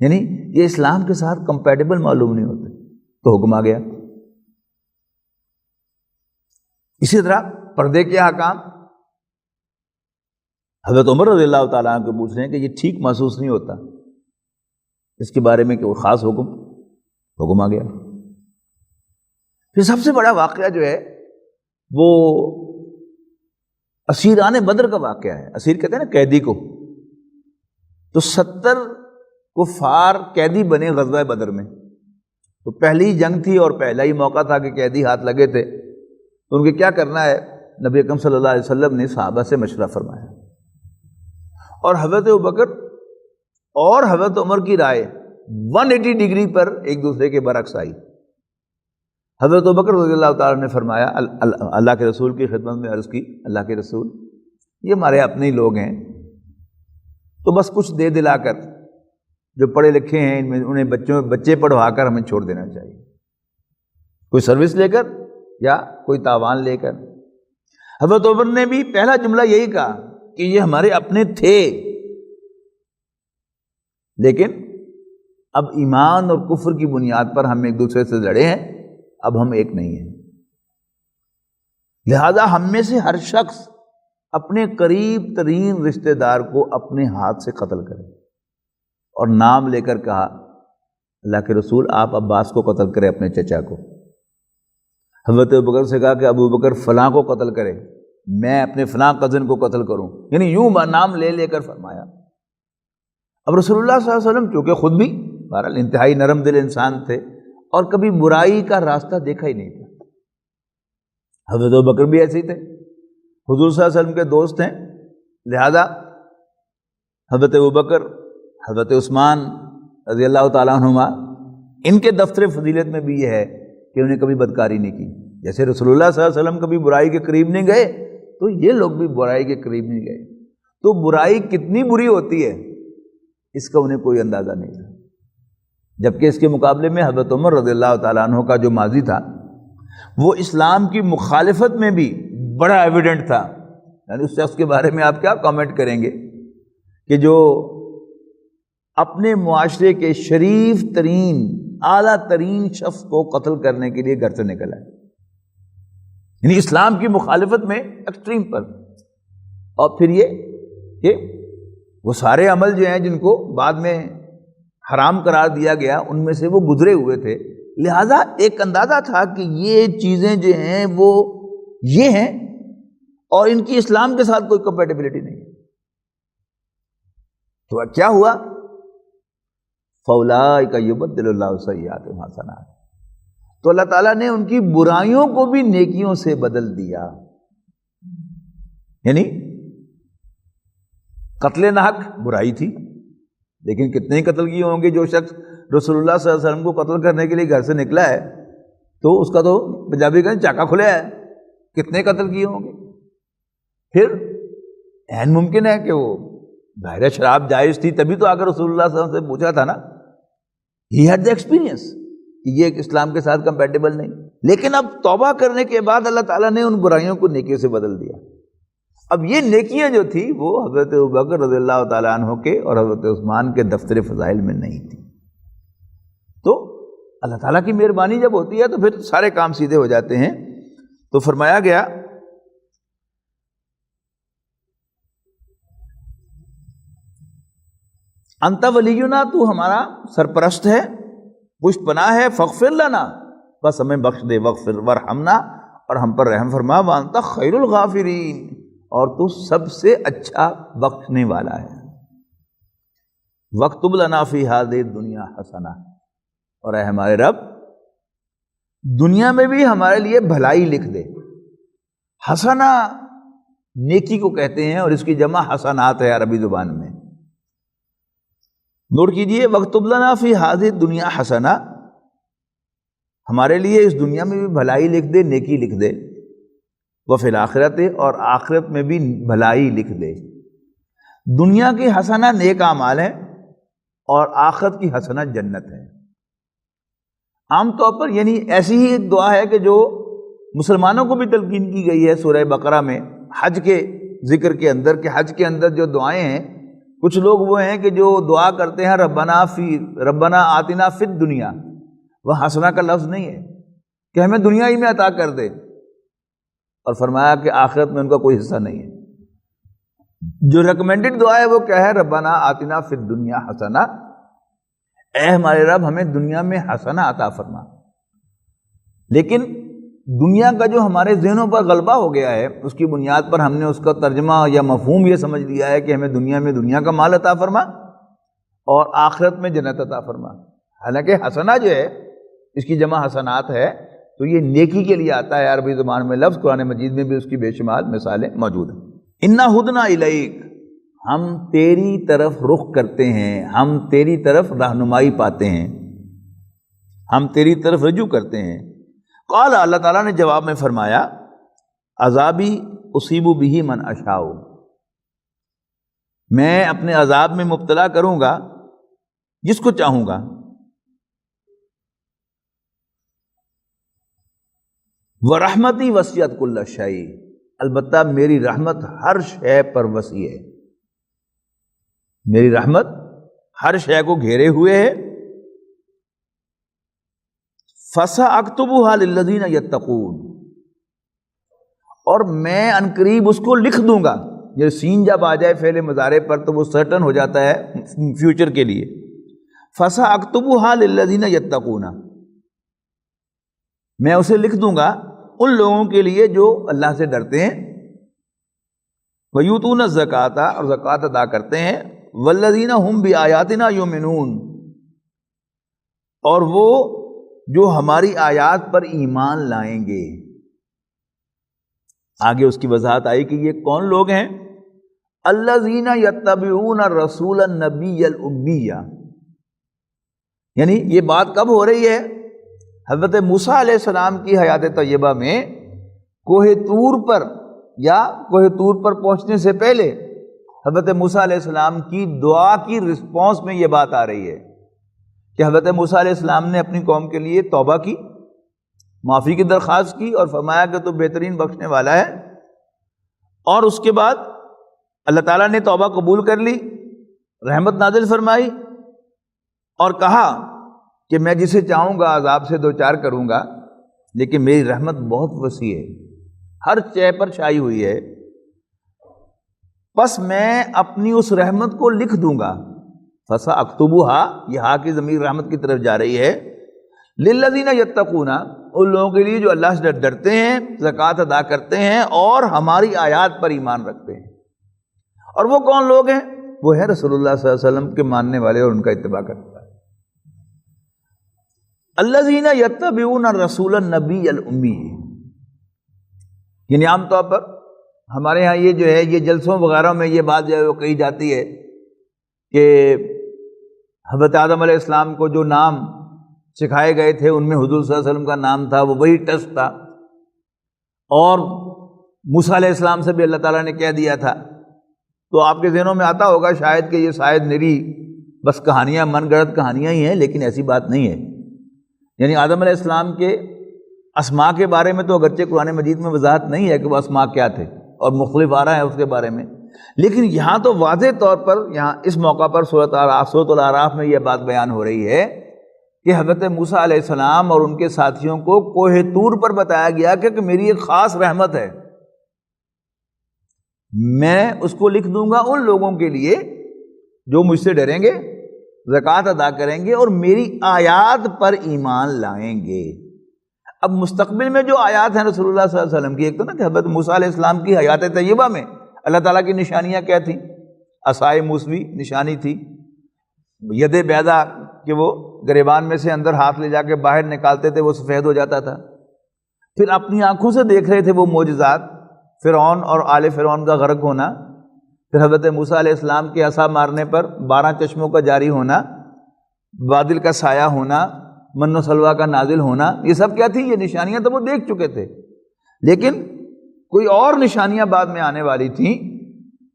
یعنی یہ اسلام کے ساتھ کمپیٹیبل معلوم نہیں ہوتے، تو حکم آ گیا۔ اسی طرح پردے کے احکام، حضرت عمر رضی اللہ تعالیٰ عنہ کو پوچھ رہے ہیں کہ یہ ٹھیک محسوس نہیں ہوتا، اس کے بارے میں کہ وہ خاص حکم آ گیا۔ پھر سب سے بڑا واقعہ جو ہے وہ اسیران بدر کا واقعہ ہے۔ اسیر کہتے ہیں نا قیدی کو، تو 70 کفار قیدی بنے غزوہ بدر میں، تو پہلی جنگ تھی اور پہلا ہی موقع تھا کہ قیدی ہاتھ لگے تھے، تو ان کے کیا کرنا ہے، نبی اکرم صلی اللہ علیہ وسلم نے صحابہ سے مشورہ فرمایا، اور حضرت ابوبکر اور حضرت عمر کی رائے 180 ڈگری پر ایک دوسرے کے برعکس آئی۔ حضرت ابوبکر رضی اللہ تعالیٰ نے فرمایا، اللہ کے رسول کی خدمت میں عرض کی، اللہ کے رسول یہ ہمارے اپنے ہی لوگ ہیں، تو بس کچھ دے دلا کر، جو پڑھے لکھے ہیں انہیں بچے پڑھوا کر ہمیں چھوڑ دینا چاہیے، کوئی سروس لے کر یا کوئی تاوان لے کر۔ حضرت عمر نے بھی پہلا جملہ یہی کہا کہ یہ ہمارے اپنے تھے، لیکن اب ایمان اور کفر کی بنیاد پر ہم ایک دوسرے سے لڑے ہیں، اب ہم ایک نہیں ہیں، لہذا ہم میں سے ہر شخص اپنے قریب ترین رشتہ دار کو اپنے ہاتھ سے قتل کرے، اور نام لے کر کہا اللہ کے رسول آپ عباس کو قتل کرے، اپنے چچا کو۔ حضرت ابوبکر سے کہا کہ ابوبکر فلاں کو قتل کرے، میں اپنے فلاں کزن کو قتل کروں، یعنی یوں نام لے لے کر فرمایا۔ اب رسول اللہ صلی اللہ علیہ وسلم چونکہ خود بھی بہرحال انتہائی نرم دل انسان تھے اور کبھی برائی کا راستہ دیکھا ہی نہیں تھا، حضرت ابوبکر بھی ایسے ہی تھے، حضور صلی اللہ علیہ وسلم کے دوست ہیں، لہذا حضرت ابوبکر، حضرت عثمان رضی اللہ تعالیٰ عنہما، ان کے دفتر فضیلت میں بھی یہ ہے کہ انہیں کبھی بدکاری نہیں کی، جیسے رسول اللہ صلی اللہ علیہ وسلم کبھی برائی کے قریب نہیں گئے تو یہ لوگ بھی برائی کے قریب نہیں گئے. تو برائی کتنی بری ہوتی ہے اس کا انہیں کوئی اندازہ نہیں تھا. جبکہ اس کے مقابلے میں حضرت عمر رضی اللہ تعالیٰ عنہ کا جو ماضی تھا وہ اسلام کی مخالفت میں بھی بڑا ایویڈنٹ تھا. یعنی اس شخص کے بارے میں آپ کیا کامنٹ کریں گے کہ جو اپنے معاشرے کے شریف ترین اعلیٰ ترین شخص کو قتل کرنے کے لیے گھر سے نکل آئے. یعنی اسلام کی مخالفت میں ایکسٹریم پر. اور پھر یہ کہ وہ سارے عمل جو ہیں جن کو بعد میں حرام قرار دیا گیا ان میں سے وہ گزرے ہوئے تھے، لہذا ایک اندازہ تھا کہ یہ چیزیں جو ہیں وہ یہ ہیں اور ان کی اسلام کے ساتھ کوئی کمپیٹیبلٹی نہیں ہے. تو کیا ہوا؟ فَأُولَٰئِکَ يُبَدِّلُ اللَّهُ سَیِّئَاتِهِمْ حَسَنَاتٍ. تو اللہ تعالیٰ نے ان کی برائیوں کو بھی نیکیوں سے بدل دیا. یعنی قتل ناحق برائی تھی، لیکن کتنے ہی قتل کیے ہوں گے. جو شخص رسول اللہ صلی اللہ علیہ وسلم کو قتل کرنے کے لیے گھر سے نکلا ہے تو اس کا تو پنجابی کا چاکا کھلیا ہے، کتنے قتل کیے ہوں گے. پھر عین ممکن ہے کہ وہ ظاہر شراب جائز تھی تبھی تو آ کر رسول اللہ صلی اللہ علیہ وسلم سے پوچھا تھا نا. ہی ہیڈ دا ایکسپیرئنس کہ یہ اسلام کے ساتھ کمپیٹیبل نہیں. لیکن اب توبہ کرنے کے بعد اللہ تعالیٰ نے ان برائیوں کو نیکیوں سے بدل دیا. اب یہ نیکیاں جو تھی وہ حضرت ابوبکر رضی اللہ تعالیٰ عنہ کے اور حضرت عثمان کے دفتر فضائل میں نہیں تھی. تو اللہ تعالیٰ کی مہربانی جب ہوتی ہے تو پھر سارے کام سیدھے ہو جاتے ہیں. تو فرمایا گیا انت ولینا، تو ہمارا سرپرست ہے، پشت پناہ ہے. فاغفر لنا، بس ہمیں بخش دے. واغفر ورحمنا، اور ہم پر رحم فرما. وانت خیر الغافرین، اور تو سب سے اچھا بخشنے والا ہے. واکتب لنا فی ہذہ الدنیا حسنہ، اور اے ہمارے رب دنیا میں بھی ہمارے لیے بھلائی لکھ دے. حسنہ نیکی کو کہتے ہیں اور اس کی جمع حسنات ہے عربی زبان میں. نوٹ کیجئے، واکتب لنا فی ہذہ الدنیا حسنہ، ہمارے لیے اس دنیا میں بھی بھلائی لکھ دے، نیکی لکھ دے. وفی الآخرت، اور آخرت میں بھی بھلائی لکھ دے. دنیا کی حسنہ نیک اعمال ہے اور آخرت کی حسنہ جنت ہے. عام طور پر یعنی ایسی ہی ایک دعا ہے کہ جو مسلمانوں کو بھی تلقین کی گئی ہے سورہ بقرہ میں حج کے ذکر کے اندر، کہ حج کے اندر جو دعائیں ہیں کچھ لوگ وہ ہیں کہ جو دعا کرتے ہیں ربنا آتنا فی الدنیا، وہ حسنہ کا لفظ نہیں ہے کہ ہمیں دنیا ہی میں عطا کر دے، اور فرمایا کہ آخرت میں ان کا کوئی حصہ نہیں ہے. جو ریکمینڈڈ دعا ہے وہ کیا ہے؟ ربنا آتنا فی الدنیا حسنہ، اے ہمارے رب ہمیں دنیا میں حسنہ عطا فرما. لیکن دنیا کا جو ہمارے ذہنوں پر غلبہ ہو گیا ہے اس کی بنیاد پر ہم نے اس کا ترجمہ یا مفہوم یہ سمجھ لیا ہے کہ ہمیں دنیا میں دنیا کا مال عطا فرما اور آخرت میں جنت عطا فرما. حالانکہ حسنہ جو ہے اس کی جمع حسنات ہے، تو یہ نیکی کے لیے آتا ہے عربی زبان میں لفظ. قرآن مجید میں بھی اس کی بے شمار مثالیں موجود ہیں. انا ہدنا الیک، ہم تیری طرف رخ کرتے ہیں، ہم تیری طرف رہنمائی پاتے ہیں، ہم تیری طرف رجوع کرتے ہیں. قال، اللہ تعالیٰ نے جواب میں فرمایا، عذابی اصیب بہ من اشاء، میں اپنے عذاب میں مبتلا کروں گا جس کو چاہوں گا. ورحمتی وسعت کل شیء، البتہ میری رحمت ہر شے پر وسیع ہے، میری رحمت ہر شے کو گھیرے ہوئے ہے. فَسَأَكْتُبُهَا لِلَّذِينَ يَتَّقُونَ، اور میں عنقریب اس کو لکھ دوں گا. یہ سین جب آ جائے فعل مضارع پر تو وہ سرٹن ہو جاتا ہے فیوچر کے لیے. فَسَأَكْتُبُهَا لِلَّذِينَ يَتَّقُونَ، میں اسے لکھ دوں گا ان لوگوں کے لیے جو اللہ سے ڈرتے ہیں. وَيُؤْتُونَ الزَّكَاةَ، اور زکوٰۃ ادا کرتے ہیں. وَالَّذِينَ هُمْ بِآيَاتِنَا يُؤْمِنُونَ، اور وہ جو ہماری آیات پر ایمان لائیں گے. آگے اس کی وضاحت آئی کہ یہ کون لوگ ہیں؟ الذین یتبعون الرسول النبی الامی، یعنی یہ بات کب ہو رہی ہے؟ حضرت موسیٰ علیہ السلام کی حیات طیبہ میں کوہ طور پر پہنچنے سے پہلے حضرت موسیٰ علیہ السلام کی دعا کی رسپانس میں یہ بات آ رہی ہے کہ حضرت موسیٰ علیہ السلام نے اپنی قوم کے لیے توبہ کی، معافی کی درخواست کی اور فرمایا کہ تو بہترین بخشنے والا ہے، اور اس کے بعد اللہ تعالیٰ نے توبہ قبول کر لی، رحمت نازل فرمائی اور کہا کہ میں جسے چاہوں گا عذاب سے دوچار کروں گا، لیکن میری رحمت بہت وسیع ہے، ہر شے پر چھائی ہوئی ہے، بس میں اپنی اس رحمت کو لکھ دوں گا۔ فَسَأَكْتُبُهَا، یہ ہا کی ضمیر رحمت کی طرف جا رہی ہے، لِلَّذِينَ يَتَّقُونَ، ان لوگوں کے لیے جو اللہ سے ڈرتے ہیں، زکوٰۃ ادا کرتے ہیں اور ہماری آیات پر ایمان رکھتے ہیں۔ اور وہ کون لوگ ہیں؟ وہ ہے رسول اللہ صلی اللہ علیہ وسلم کے ماننے والے اور ان کا اتباع کرنے والے۔ الذین یتبعون الرسول النبی الامی، یعنی عام طور پر ہمارے ہاں یہ جو ہے یہ جلسوں وغیرہ میں یہ بات جو ہے وہ کہی جاتی ہے کہ حضرت آدم علیہ السلام کو جو نام سکھائے گئے تھے ان میں حضور صلی اللہ علیہ وسلم کا نام تھا، وہ وہی ٹسٹ تھا، اور موسیٰ علیہ السلام سے بھی اللہ تعالیٰ نے کہہ دیا تھا۔ تو آپ کے ذہنوں میں آتا ہوگا شاید کہ یہ شاید میری بس کہانیاں، من گڑت کہانیاں ہی ہیں، لیکن ایسی بات نہیں ہے۔ یعنی آدم علیہ السلام کے اسماء کے بارے میں تو اگرچہ قرآن مجید میں وضاحت نہیں ہے کہ وہ اسماء کیا تھے، اور مختلف آ رہا ہے اس کے بارے میں، لیکن یہاں تو واضح طور پر یہاں اس موقع پر سورۃ الاعراف میں یہ بات بیان ہو رہی ہے کہ حضرت موسیٰ علیہ السلام اور ان کے ساتھیوں کو کوہ طور پر بتایا گیا کہ میری ایک خاص رحمت ہے، میں اس کو لکھ دوں گا ان لوگوں کے لیے جو مجھ سے ڈریں گے، زکوٰۃ ادا کریں گے اور میری آیات پر ایمان لائیں گے۔ اب مستقبل میں جو آیات ہیں رسول اللہ صلی اللہ علیہ وسلم کی، ایک تو نا کہ حضرت موسیٰ علیہ السلام کی حیات طیبہ میں اللہ تعالیٰ کی نشانیاں کیا تھیں؟ عصائے موسوی نشانی تھی، ید بیضا کہ وہ گریبان میں سے اندر ہاتھ لے جا کے باہر نکالتے تھے وہ سفید ہو جاتا تھا، پھر اپنی آنکھوں سے دیکھ رہے تھے وہ معجزات، فرعون اور آل فرعون کا غرق ہونا، پھر حضرت موسیٰ علیہ السلام کے عصا مارنے پر 12 چشموں کا جاری ہونا، بادل کا سایہ ہونا، من و سلویٰ کا نازل ہونا، یہ سب کیا تھی؟ یہ نشانیاں تو وہ دیکھ چکے تھے، لیکن کوئی اور نشانیاں بعد میں آنے والی تھیں،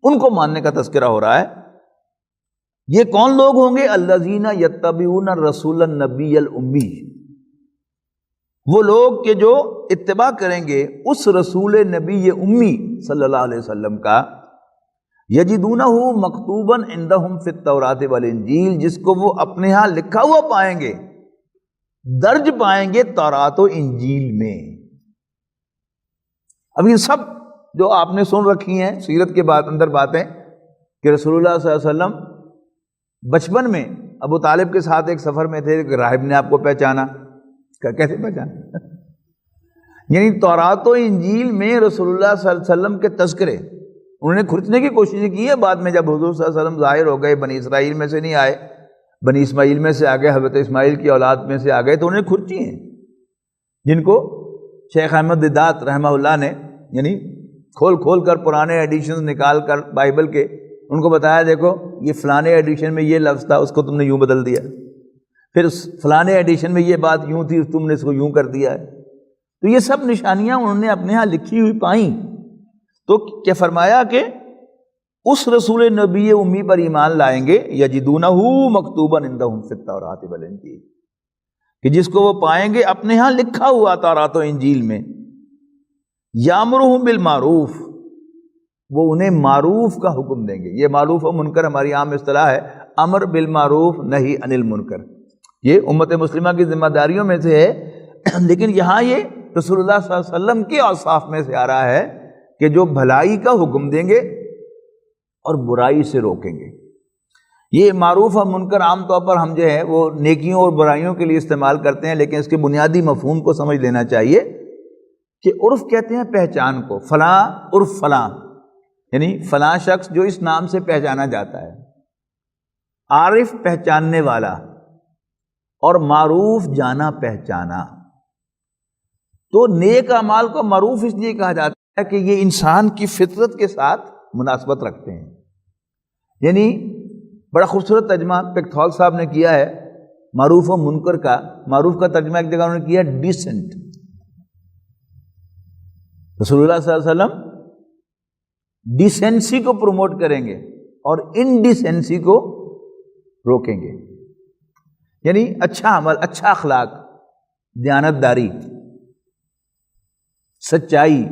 ان کو ماننے کا تذکرہ ہو رہا ہے۔ یہ کون لوگ ہوں گے؟ الذین یتبعون الرسول النبی الامی، وہ لوگ کہ جو اتباع کریں گے اس رسول نبی امی صلی اللہ علیہ وسلم کا، یجدونہ مکتوبا عندہم فی التوراۃ والانجیل، جس کو وہ اپنے ہاں لکھا ہوا پائیں گے، درج پائیں گے تورات و انجیل میں۔ اب یہ سب جو آپ نے سن رکھی ہیں سیرت کے بعد اندر باتیں کہ رسول اللہ صلی اللہ علیہ وسلم بچپن میں ابو طالب کے ساتھ ایک سفر میں تھے کہ راہب نے آپ کو پہچانا، کیسے پہچانا؟ یعنی تورات و انجیل میں رسول اللہ صلی اللہ علیہ وسلم کے تذکرے انہوں نے کھرچنے کی کوشش کی ہے، بعد میں جب حضور صلی اللہ علیہ وسلم ظاہر ہو گئے، بنی اسرائیل میں سے نہیں آئے، بنی اسماعیل میں سے آ گئے، حضرت اسماعیل کی اولاد میں سے آ گئے، تو انہیں کھرچی ہیں، جن کو شیخ احمد دیدات رحمہ اللہ نے یعنی کھول کر پرانے ایڈیشنز نکال کر بائبل کے ان کو بتایا، دیکھو یہ فلانے ایڈیشن میں یہ لفظ تھا، اس کو تم نے یوں بدل دیا، پھر فلانے ایڈیشن میں یہ بات یوں تھی، تم نے اس کو یوں کر دیا ہے۔ تو یہ سب نشانیاں انہوں نے اپنے ہاں لکھی ہوئی پائیں، تو کیا فرمایا کہ اس رسول نبی امی پر ایمان لائیں گے، یجدونہ مکتوبا عندہم فی التوراۃ والانجیل، کہ جس کو وہ پائیں گے اپنے ہاں لکھا ہوا تورات و انجیل میں، یامرہم بالمعروف، وہ انہیں معروف کا حکم دیں گے۔ یہ معروف و منکر ہماری عام اصطلاح ہے، امر بالمعروف نہی عن المنکر، یہ امت مسلمہ کی ذمہ داریوں میں سے ہے، لیکن یہاں یہ رسول اللہ صلی اللہ علیہ وسلم کے اوصاف میں سے آ رہا ہے کہ جو بھلائی کا حکم دیں گے اور برائی سے روکیں گے۔ یہ معروف اور منکر عام طور پر ہم جو ہے وہ نیکیوں اور برائیوں کے لیے استعمال کرتے ہیں، لیکن اس کے بنیادی مفہوم کو سمجھ لینا چاہیے کہ عرف کہتے ہیں پہچان کو، فلاں عرف فلاں، یعنی فلاں شخص جو اس نام سے پہچانا جاتا ہے، عارف پہچاننے والا، اور معروف جانا پہچانا۔ تو نیک اعمال کو معروف اس لیے کہا جاتا ہے کہ یہ انسان کی فطرت کے ساتھ مناسبت رکھتے ہیں۔ یعنی بڑا خوبصورت ترجمہ پکتھول صاحب نے کیا ہے، معروف و منکر کا، معروف کا ترجمہ ایک جگہ انہوں نے کیا ڈیسنٹ. رسول اللہ صلی اللہ علیہ وسلم ڈیسنسی کو پروموٹ کریں گے اور انڈیسنسی کو روکیں گے. یعنی اچھا عمل، اچھا اخلاق، دیانتداری، سچائی،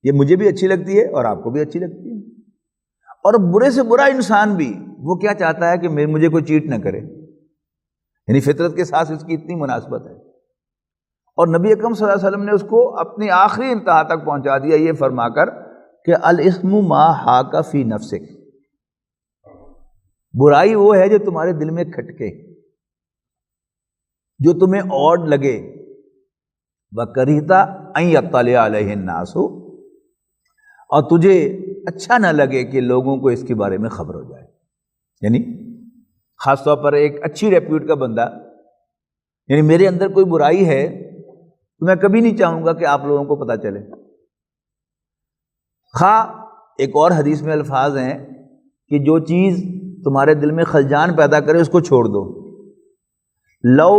یہ مجھے بھی اچھی لگتی ہے اور آپ کو بھی اچھی لگتی ہے. اور برے سے برا انسان بھی وہ کیا چاہتا ہے کہ مجھے کوئی چیٹ نہ کرے، یعنی فطرت کے ساتھ اس کی اتنی مناسبت ہے. اور نبی اکرم صلی اللہ علیہ وسلم نے اس کو اپنی آخری انتہا تک پہنچا دیا یہ فرما کر کہ الاسم ما حاک فی نفسک، برائی وہ ہے جو تمہارے دل میں کھٹکے، جو تمہیں اوڈ لگے. وَكَرِهْتَ أَن يَطَّلِعَ عَلَيْهِ النَّاسُ، اور تجھے اچھا نہ لگے کہ لوگوں کو اس کے بارے میں خبر ہو جائے. یعنی خاص طور پر ایک اچھی ریپیوٹ کا بندہ، یعنی میرے اندر کوئی برائی ہے تو میں کبھی نہیں چاہوں گا کہ آپ لوگوں کو پتہ چلے. ایک اور حدیث میں الفاظ ہیں کہ جو چیز تمہارے دل میں خلجان پیدا کرے اس کو چھوڑ دو. لو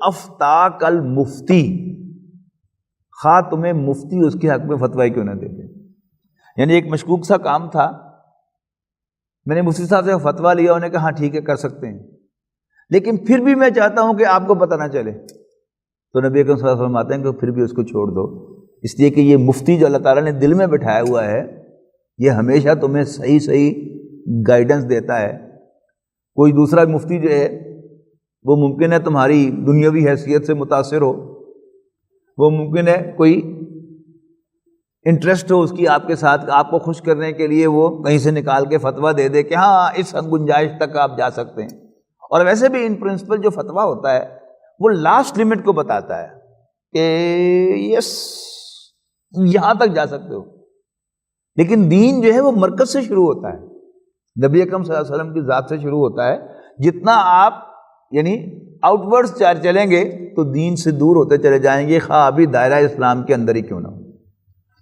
افتاک المفتی، تمہیں مفتی اس کے حق میں فتوی کیوں نہ دیتے. یعنی ایک مشکوک سا کام تھا، میں نے مفتی صاحب سے فتویٰ لیا، انہوں نے کہا ہاں ٹھیک ہے کر سکتے ہیں، لیکن پھر بھی میں چاہتا ہوں کہ آپ کو پتہ نہ چلے. تو نبی اکرم صلی اللہ علیہ وسلم فرماتے ہیں کہ پھر بھی اس کو چھوڑ دو، اس لیے کہ یہ مفتی جو اللہ تعالیٰ نے دل میں بٹھایا ہوا ہے یہ ہمیشہ تمہیں صحیح صحیح گائیڈنس دیتا ہے. کوئی دوسرا مفتی جو ہے وہ ممکن ہے تمہاری دنیاوی حیثیت سے متاثر ہو، وہ ممکن ہے کوئی انٹرسٹ ہو اس کی آپ کے ساتھ، آپ کو خوش کرنے کے لیے وہ کہیں سے نکال کے فتویٰ دے دے کہ ہاں اس گنجائش تک آپ جا سکتے ہیں. اور ویسے بھی ان پرنسپل جو فتویٰ ہوتا ہے وہ لاسٹ لمٹ کو بتاتا ہے کہ یس یہاں تک جا سکتے ہو، لیکن دین جو ہے وہ مرکز سے شروع ہوتا ہے، نبی اکرم صلی اللہ علیہ وسلم کی ذات سے شروع ہوتا ہے. جتنا آپ یعنی آؤٹ ورڈز چلیں گے تو دین سے دور ہوتے چلے جائیں گے، خواہ ابھی دائرہ اسلام کے اندر ہی کیوں نہ ہو.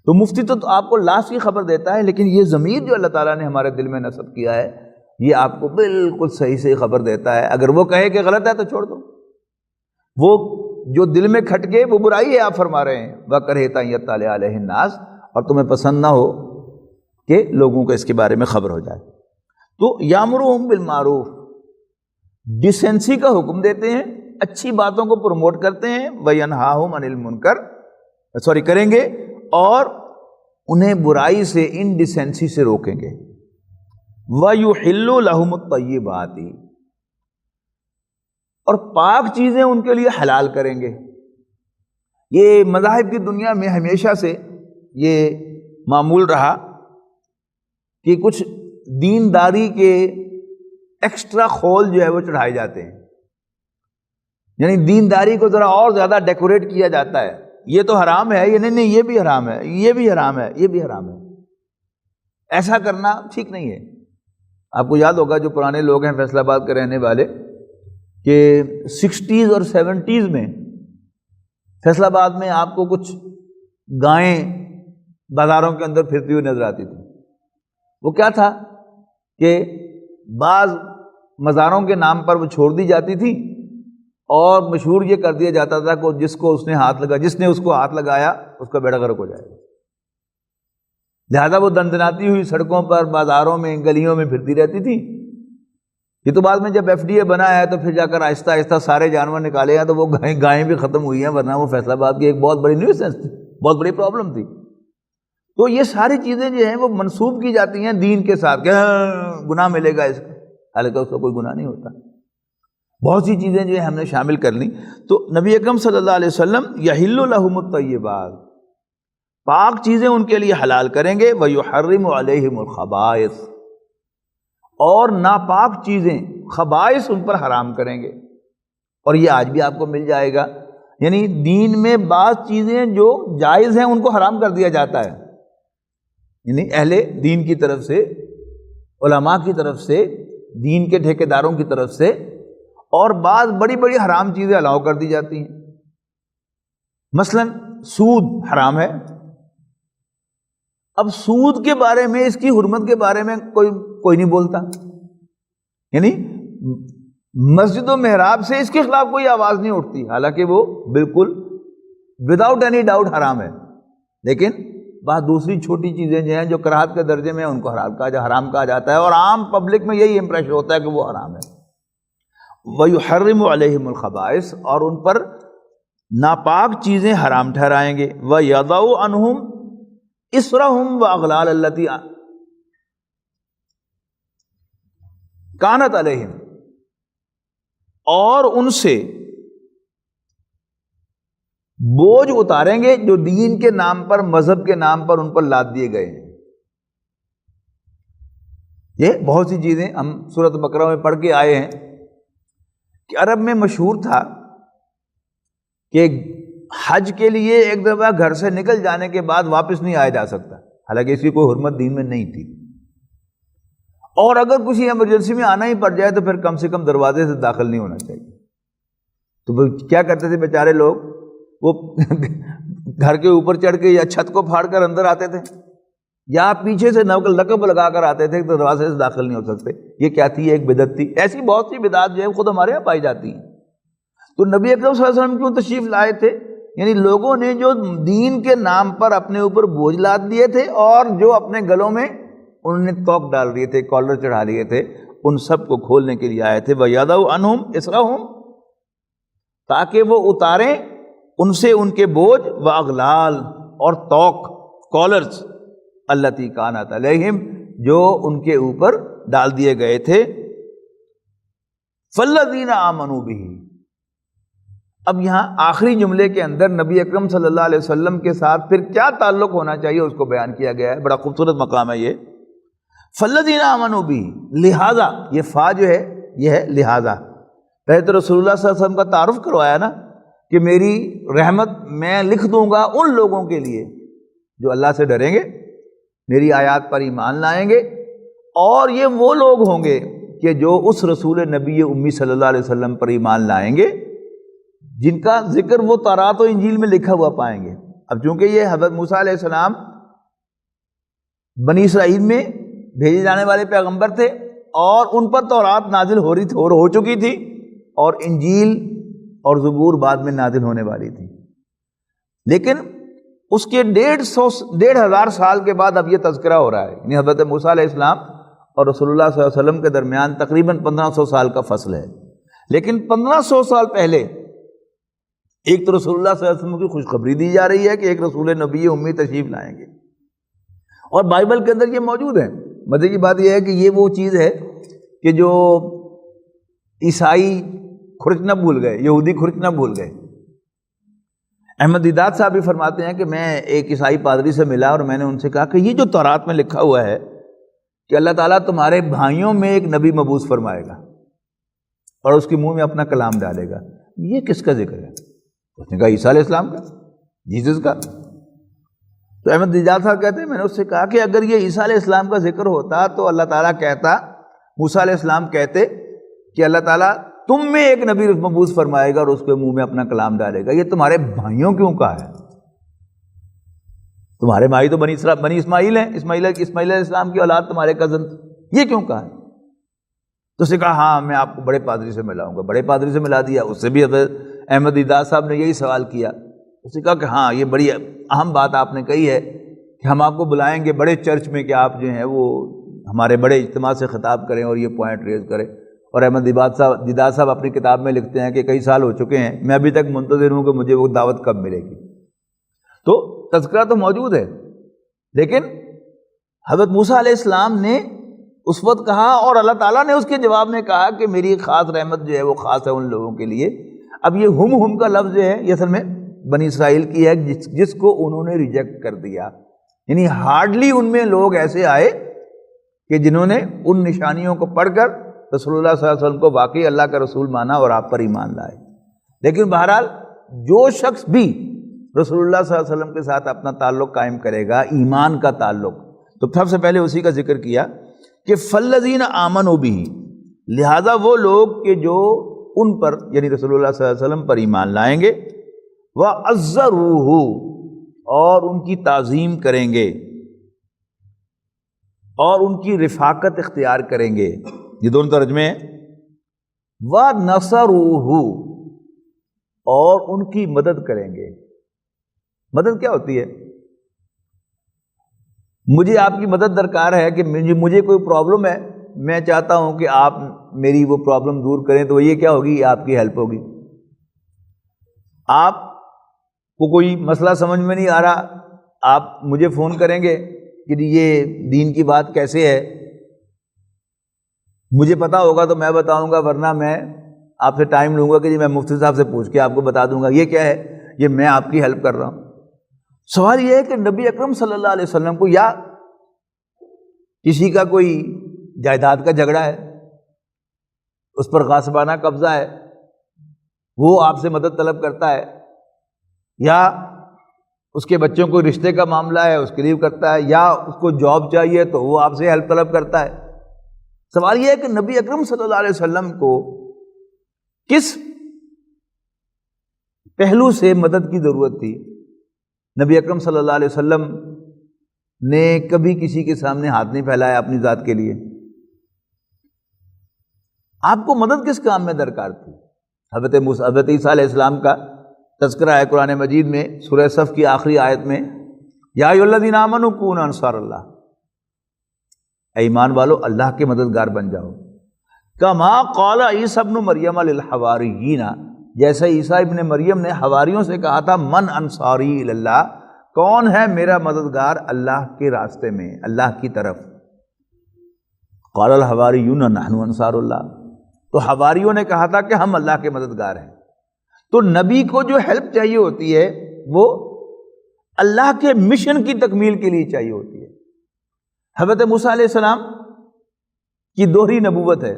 تو مفتی تو آپ کو لاسٹ کی خبر دیتا ہے، لیکن یہ ضمیر جو اللہ تعالیٰ نے ہمارے دل میں نصب کیا ہے یہ آپ کو بالکل صحیح صحیح خبر دیتا ہے. اگر وہ کہے کہ غلط ہے تو چھوڑ دو. وہ جو دل میں کھٹکے وہ برائی ہے آپ فرما رہے ہیں. وَكَرِهْتَ أَن يَطَّلِعَ عَلَيْهِ النَّاسُ، اور تمہیں پسند نہ ہو کہ لوگوں کو اس کے بارے میں خبر ہو جائے. تو یامرهم بالمعروف، ڈیسنسی کا حکم دیتے ہیں، اچھی باتوں کو پروموٹ کرتے ہیں. وَيَنْهَاهُمْ عَنِ الْمُنْكَرِ، کریں گے اور انہیں برائی سے انڈیسنسی سے روکیں گے. وَيُحِلُّ لَهُمُ الطَّيِّبَاتِ، اور پاک چیزیں ان کے لیے حلال کریں گے. یہ مذاہب کی دنیا میں ہمیشہ سے یہ معمول رہا کہ کچھ دینداری کے ایکسٹرا خول جو ہے وہ چڑھائے جاتے ہیں، یعنی دینداری کو ذرا اور زیادہ ڈیکوریٹ کیا جاتا ہے. یہ تو حرام ہے، یہ نہیں یہ بھی حرام ہے، یہ بھی حرام ہے، یہ بھی حرام ہے. ایسا کرنا ٹھیک نہیں ہے. آپ کو یاد ہوگا جو پرانے لوگ ہیں فیصل آباد کے رہنے والے کہ 60s اور 70s میں فیصل آباد میں آپ کو کچھ گائیں بازاروں کے اندر پھرتی ہوئی نظر آتی تھی. وہ کیا تھا کہ بعض مزاروں کے نام پر وہ چھوڑ دی جاتی تھی اور مشہور یہ کر دیا جاتا تھا کہ جس کو اس نے ہاتھ لگا، جس نے اس کو ہاتھ لگایا اس کا بیڑا غرق ہو جائے گا. لہذا وہ دندناتی ہوئی سڑکوں پر، بازاروں میں، گلیوں میں پھرتی رہتی تھی. یہ تو بعد میں جب FDA بنا ہے تو پھر جا کر آہستہ آہستہ سارے جانور نکالے ہیں تو وہ گائیں بھی ختم ہوئی ہیں، ورنہ وہ فیصل آباد کی ایک بہت بڑی نیوسنس تھی، بہت بڑی پرابلم تھی. تو یہ ساری چیزیں جو ہیں وہ منسوب کی جاتی ہیں دین کے ساتھ کہ گناہ ملے گا اس کا، حالانکہ اس کا کوئی گناہ نہیں ہوتا. بہت سی چیزیں جو ہے ہم نے شامل کر لیں. تو نبی اکرم صلی اللہ علیہ وسلم یحل لہم الطیبات، پاک چیزیں ان کے لیے حلال کریں گے. ویحرم علیہم الخبائث، اور ناپاک چیزیں خبائث ان پر حرام کریں گے. اور یہ آج بھی آپ کو مل جائے گا، یعنی دین میں بعض چیزیں جو جائز ہیں ان کو حرام کر دیا جاتا ہے، یعنی اہل دین کی طرف سے، علماء کی طرف سے، دین کے ٹھیکیداروں کی طرف سے، اور بعض بڑی بڑی حرام چیزیں الاؤ کر دی جاتی ہیں. مثلا سود حرام ہے. اب سود کے بارے میں، اس کی حرمت کے بارے میں کوئی نہیں بولتا. یعنی مسجد و محراب سے اس کے خلاف کوئی آواز نہیں اٹھتی، حالانکہ وہ بالکل وداؤٹ اینی ڈاؤٹ حرام ہے، لیکن بعض دوسری چھوٹی چیزیں جو ہیں جو کراہت کے درجے میں ہیں ان کو حرام کہا جاتا ہے، اور عام پبلک میں یہی امپریشن ہوتا ہے کہ وہ حرام ہے۔ وَيُحَرِّمُ عَلَيْهِمُ الْخَبَائِثَ، اور ان پر ناپاک چیزیں حرام ٹھہرائیں گے۔ وَيَضَعُ عَنْهُمْ إِصْرَهُمْ وَأَغْلَالَ الَّتِي كَانَتْ عَلَيْهِمْ، اور ان سے بوجھ اتاریں گے جو دین کے نام پر، مذہب کے نام پر ان پر لاد دیے گئے ہیں۔ یہ بہت سی چیزیں ہم سورۃ بقرہ میں پڑھ کے آئے ہیں کہ عرب میں مشہور تھا کہ حج کے لیے ایک دفعہ گھر سے نکل جانے کے بعد واپس نہیں آیا جا سکتا، حالانکہ اس کی کوئی حرمت دین میں نہیں تھی، اور اگر کسی ایمرجنسی میں آنا ہی پڑ جائے تو پھر کم سے کم دروازے سے داخل نہیں ہونا چاہیے۔ تو وہ کیا کرتے تھے بیچارے لوگ، وہ گھر کے اوپر چڑھ کے یا چھت کو پھاڑ کر اندر آتے تھے، یا پیچھے سے لقب لگا کر آتے تھے کہ دروازے سے داخل نہیں ہو سکتے۔ یہ کیا تھی؟ ایک بدعت تھی۔ ایسی بہت سی بدعات جو ہے خود ہمارے یہاں پائی جاتی ہیں۔ تو نبی اکرم صلی اللہ علیہ وسلم کیوں تشریف لائے تھے؟ یعنی لوگوں نے جو دین کے نام پر اپنے اوپر بوجھ لاد دیے تھے، اور جو اپنے گلوں میں انہوں نے توق ڈال دیے تھے، کالر چڑھا لیے تھے، ان سب کو کھولنے کے لیے آئے تھے۔ وَيَضَعُ عَنْهُمْ إِصْرَهُمْ، تاکہ وہ اتاریں ان سے ان کے بوجھ، وَأَغْلَالَ، اور توق، کالرز، الَّتِي كَانَتْ عَلَيْهِمْ، جو ان کے اوپر ڈال دیے گئے تھے۔ فَالَّذِينَ آمَنُوا بِهِ، اب یہاں آخری جملے کے اندر نبی اکرم صلی اللہ علیہ وسلم کے ساتھ پھر کیا تعلق ہونا چاہیے اس کو بیان کیا گیا ہے۔ بڑا خوبصورت مقام ہے یہ، فَالَّذِينَ آمَنُوا بِهِ، لہذا، یہ فا جو ہے یہ ہے لہذا۔ پہلے تو رسول اللہ صلی اللہ علیہ وسلم کا تعارف کروایا نا کہ میری رحمت میں لکھ دوں گا ان لوگوں کے لیے جو اللہ سے ڈریں گے، میری آیات پر ایمان لائیں گے، اور یہ وہ لوگ ہوں گے کہ جو اس رسول نبی امی صلی اللہ علیہ وسلم پر ایمان لائیں گے جن کا ذکر وہ تورات و انجیل میں لکھا ہوا پائیں گے۔ اب چونکہ یہ حضرت موسیٰ علیہ السلام بنی اسرائیل میں بھیجے جانے والے پیغمبر تھے، اور ان پر تورات نازل ہو چکی تھی، اور انجیل اور زبور بعد میں نازل ہونے والی تھی، لیکن اس کے 1,500 سال کے بعد اب یہ تذکرہ ہو رہا ہے۔ یعنی حضرت موسیٰ علیہ السلام اور رسول اللہ صلی اللہ علیہ وسلم کے درمیان تقریباً 1500 سال کا فصل ہے، لیکن 1500 سال پہلے ایک تو رسول اللہ صلی اللہ علیہ وسلم کی خوشخبری دی جا رہی ہے کہ ایک رسول نبی امی تشریف لائیں گے، اور بائبل کے اندر یہ موجود ہے۔ مزے کی بات یہ ہے کہ یہ وہ چیز ہے کہ جو عیسائی کھرچ نہ بھول گئے، یہودی کھرچ نہ بھول گئے۔ احمد دیدات صاحب بھی فرماتے ہیں کہ میں ایک عیسائی پادری سے ملا، اور میں نے ان سے کہا کہ یہ جو تورات میں لکھا ہوا ہے کہ اللہ تعالیٰ تمہارے بھائیوں میں ایک نبی مبعوث فرمائے گا اور اس کے منہ میں اپنا کلام ڈالے گا، یہ کس کا ذکر ہے؟ اس نے کہا عیسیٰ علیہ السلام کا، جیسس کا۔ تو احمد دیدات صاحب کہتے ہیں میں نے اس سے کہا کہ اگر یہ عیسیٰ علیہ السلام کا ذکر ہوتا تو اللہ تعالیٰ کہتا، موسیٰ علیہ السلام کہتے کہ اللہ تعالیٰ تم میں ایک نبی مبعوث فرمائے گا اور اس کے منہ میں اپنا کلام ڈالے گا، یہ تمہارے بھائیوں کیوں کہا ہے؟ تمہارے بھائی تو بنی اسماعیل ہیں، اسماعیل علیہ السلام کی اولاد تمہارے کزن، یہ کیوں کہا ہے؟ تو اس نے کہا ہاں میں آپ کو بڑے پادری سے ملاؤں گا، بڑے پادری سے ملا دیا۔ اس سے بھی حضرت احمد دیدات صاحب نے یہی سوال کیا، اس نے کہا کہ ہاں یہ بڑی اہم بات آپ نے کہی ہے کہ ہم آپ کو بلائیں گے بڑے چرچ میں کہ آپ جو ہیں وہ ہمارے بڑے اجتماع سے خطاب کریں اور یہ پوائنٹ ریز کریں۔ اور احمد دیدات صاحب اپنی کتاب میں لکھتے ہیں کہ کئی سال ہو چکے ہیں، میں ابھی تک منتظر ہوں کہ مجھے وہ دعوت کب ملے گی۔ تو تذکرہ تو موجود ہے، لیکن حضرت موسیٰ علیہ السلام نے اس وقت کہا، اور اللہ تعالیٰ نے اس کے جواب میں کہا کہ میری خاص رحمت جو ہے وہ خاص ہے ان لوگوں کے لیے۔ اب یہ ہم کا لفظ جو ہے یہ اصل میں بنی اسرائیل کی ہے جس کو انہوں نے ریجیکٹ کر دیا، یعنی ہارڈلی ان میں لوگ ایسے آئے کہ جنہوں نے ان نشانیوں کو پڑھ کر رسول اللہ صلی اللہ علیہ وسلم کو واقعی اللہ کا رسول مانا اور آپ پر ایمان لائے۔ لیکن بہرحال جو شخص بھی رسول اللہ صلی اللہ علیہ وسلم کے ساتھ اپنا تعلق قائم کرے گا، ایمان کا تعلق، تو سب سے پہلے اسی کا ذکر کیا کہ فَالَّذِينَ آمَنُوا بِهِ، لہذا وہ لوگ کہ جو ان پر یعنی رسول اللہ صلی اللہ علیہ وسلم پر ایمان لائیں گے، وَعَزَّرُوهُ، اور ان کی تعظیم کریں گے اور ان کی رفاقت اختیار کریں گے۔ یہ دونوں ترجمے ہیں۔ وَنَصَرُوهُ، اور ان کی مدد کریں گے۔ مدد کیا ہوتی ہے؟ مجھے آپ کی مدد درکار ہے کہ مجھے کوئی پرابلم ہے، میں چاہتا ہوں کہ آپ میری وہ پرابلم دور کریں، تو یہ کیا ہوگی؟ آپ کی ہیلپ ہوگی۔ آپ کو کوئی مسئلہ سمجھ میں نہیں آ رہا، آپ مجھے فون کریں گے کہ یہ دین کی بات کیسے ہے، مجھے پتا ہوگا تو میں بتاؤں گا، ورنہ میں آپ سے ٹائم لوں گا کہ میں مفتی صاحب سے پوچھ کے آپ کو بتا دوں گا۔ یہ کیا ہے؟ یہ میں آپ کی ہیلپ کر رہا ہوں۔ سوال یہ ہے کہ نبی اکرم صلی اللہ علیہ وسلم کو یا کسی کا کوئی جائیداد کا جھگڑا ہے، اس پر غاصبانہ قبضہ ہے، وہ آپ سے مدد طلب کرتا ہے، یا اس کے بچوں کو رشتے کا معاملہ ہے اس کے لیے کرتا ہے، یا اس کو جاب چاہیے تو وہ آپ سے ہیلپ طلب کرتا ہے۔ سوال یہ ہے کہ نبی اکرم صلی اللہ علیہ وسلم کو کس پہلو سے مدد کی ضرورت تھی؟ نبی اکرم صلی اللہ علیہ وسلم نے کبھی کسی کے سامنے ہاتھ نہیں پھیلایا اپنی ذات کے لیے۔ آپ کو مدد کس کام میں درکار تھی؟ حضرت عیسیٰ علیہ السلام کا تذکرہ ہے قرآن مجید میں، سورہ صف کی آخری آیت میں، یا ایھا الذین آمنوا کونوا انصار اللہ، اے ایمان والو اللہ کے مددگار بن جاؤ۔ کما قال عیسی ابن مریم للحواریین، جیسے عیسیٰ ابن مریم نے حواریوں سے کہا تھا من انصاری الی اللہ، کون ہے میرا مددگار اللہ کے راستے میں، اللہ کی طرف؟ قال الحواریون نحن انصار اللہ، تو حواریوں نے کہا تھا کہ ہم اللہ کے مددگار ہیں۔ تو نبی کو جو ہیلپ چاہیے ہوتی ہے وہ اللہ کے مشن کی تکمیل کے لیے چاہیے ہوتی ہے۔ حضرت موسیٰ علیہ السلام کی دوہری نبوت ہے،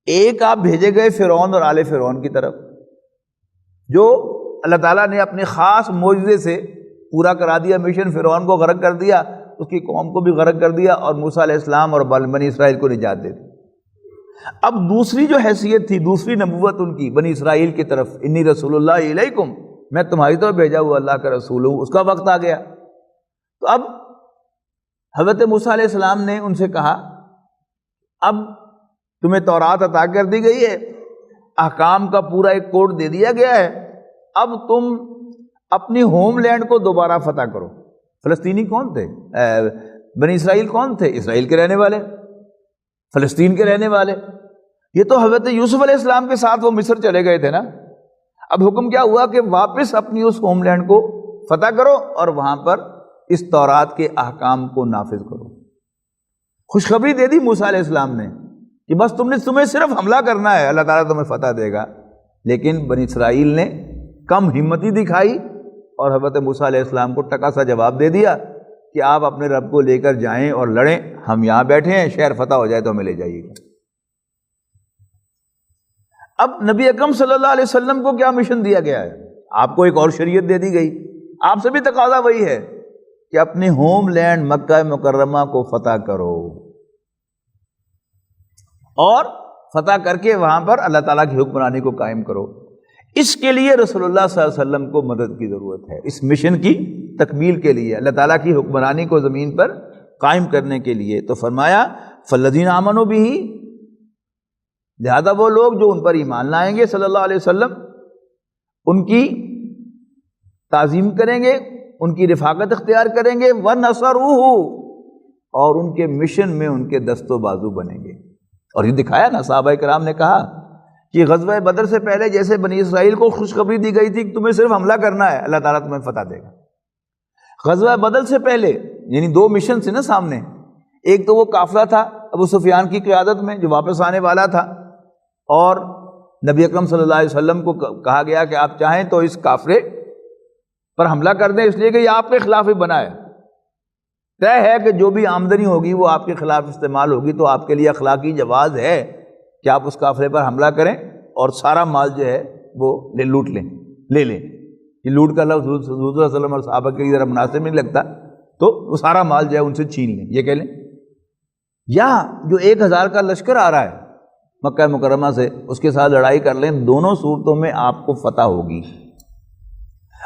ایک آپ بھیجے گئے فرعون اور آل فرعون کی طرف، جو اللہ تعالیٰ نے اپنے خاص معجزے سے پورا کرا دیا مشن، فرعون کو غرق کر دیا، اس کی قوم کو بھی غرق کر دیا، اور موسیٰ علیہ السلام اور بنی اسرائیل کو نجات دے دی۔ اب دوسری جو حیثیت تھی، دوسری نبوت ان کی بنی اسرائیل کی طرف، انی رسول اللہ الیکم، میں تمہاری طرف بھیجا ہوا اللہ کا رسول ہوں، اس کا وقت آ گیا۔ تو اب حضرت موسیٰ علیہ السلام نے ان سے کہا اب تمہیں تورات عطا کر دی گئی ہے، احکام کا پورا ایک کوڈ دے دیا گیا ہے، اب تم اپنی ہوم لینڈ کو دوبارہ فتح کرو۔ فلسطینی کون تھے؟ بنی اسرائیل کون تھے؟ اسرائیل کے رہنے والے، فلسطین کے رہنے والے۔ یہ تو حضرت یوسف علیہ السلام کے ساتھ وہ مصر چلے گئے تھے نا۔ اب حکم کیا ہوا کہ واپس اپنی اس ہوم لینڈ کو فتح کرو اور وہاں پر اس تورات کے احکام کو نافذ کرو۔ خوشخبری دے دی موسیٰ علیہ السلام نے کہ بس تمہیں صرف حملہ کرنا ہے، اللہ تعالیٰ تمہیں فتح دے گا۔ لیکن بنی اسرائیل نے کم ہمتی دکھائی اور حضرت موسیٰ علیہ السلام کو ٹکا سا جواب دے دیا کہ آپ اپنے رب کو لے کر جائیں اور لڑیں، ہم یہاں بیٹھے ہیں، شہر فتح ہو جائے تو ہمیں لے جائیے گا۔ اب نبی اکرم صلی اللہ علیہ وسلم کو کیا مشن دیا گیا ہے؟ آپ کو ایک اور شریعت دے دی گئی، آپ سے بھی تقاضا وہی ہے کہ اپنے ہوم لینڈ مکہ مکرمہ کو فتح کرو، اور فتح کر کے وہاں پر اللہ تعالیٰ کی حکمرانی کو قائم کرو۔ اس کے لیے رسول اللہ صلی اللہ علیہ وسلم کو مدد کی ضرورت ہے، اس مشن کی تکمیل کے لیے، اللہ تعالیٰ کی حکمرانی کو زمین پر قائم کرنے کے لیے۔ تو فرمایا فالذین آمنوا بہ، لہذا وہ لوگ جو ان پر ایمان لائیں گے صلی اللہ علیہ وسلم، ان کی تعظیم کریں گے، ان کی رفاقت اختیار کریں گے، وَنَصَرُوهُ، اور ان کے مشن میں ان کے دست و بازو بنیں گے۔ اور یہ دکھایا نا، صحابہ کرام نے کہا کہ غزوہ بدر سے پہلے جیسے بنی اسرائیل کو خوشخبری دی گئی تھی کہ تمہیں صرف حملہ کرنا ہے، اللہ تعالیٰ تمہیں فتح دے گا۔ غزوہ بدر سے پہلے یعنی دو مشن سے نا سامنے، ایک تو وہ قافلہ تھا ابو سفیان کی قیادت میں جو واپس آنے والا تھا، اور نبی اکرم صلی اللہ علیہ وسلم کو کہا گیا کہ آپ چاہیں تو اس قافلے پر حملہ کر دیں، اس لیے کہ یہ آپ کے خلاف ہی بنا ہے، طے ہے کہ جو بھی آمدنی ہوگی وہ آپ کے خلاف استعمال ہوگی، تو آپ کے لیے اخلاقی جواز ہے کہ آپ اس قافلے پر حملہ کریں اور سارا مال جو ہے وہ لوٹ لیں، لے لیں۔ یہ لوٹ کا لفظ حضور صلی اللہ علیہ وسلم اور صحابہ کے لیے ذرا مناسب نہیں لگتا، تو وہ سارا مال جو ہے ان سے چھین لیں، یہ کہہ لیں۔ یا جو 1000 کا لشکر آ رہا ہے مکہ مکرمہ سے، اس کے ساتھ لڑائی کر لیں، دونوں صورتوں میں آپ کو فتح ہوگی۔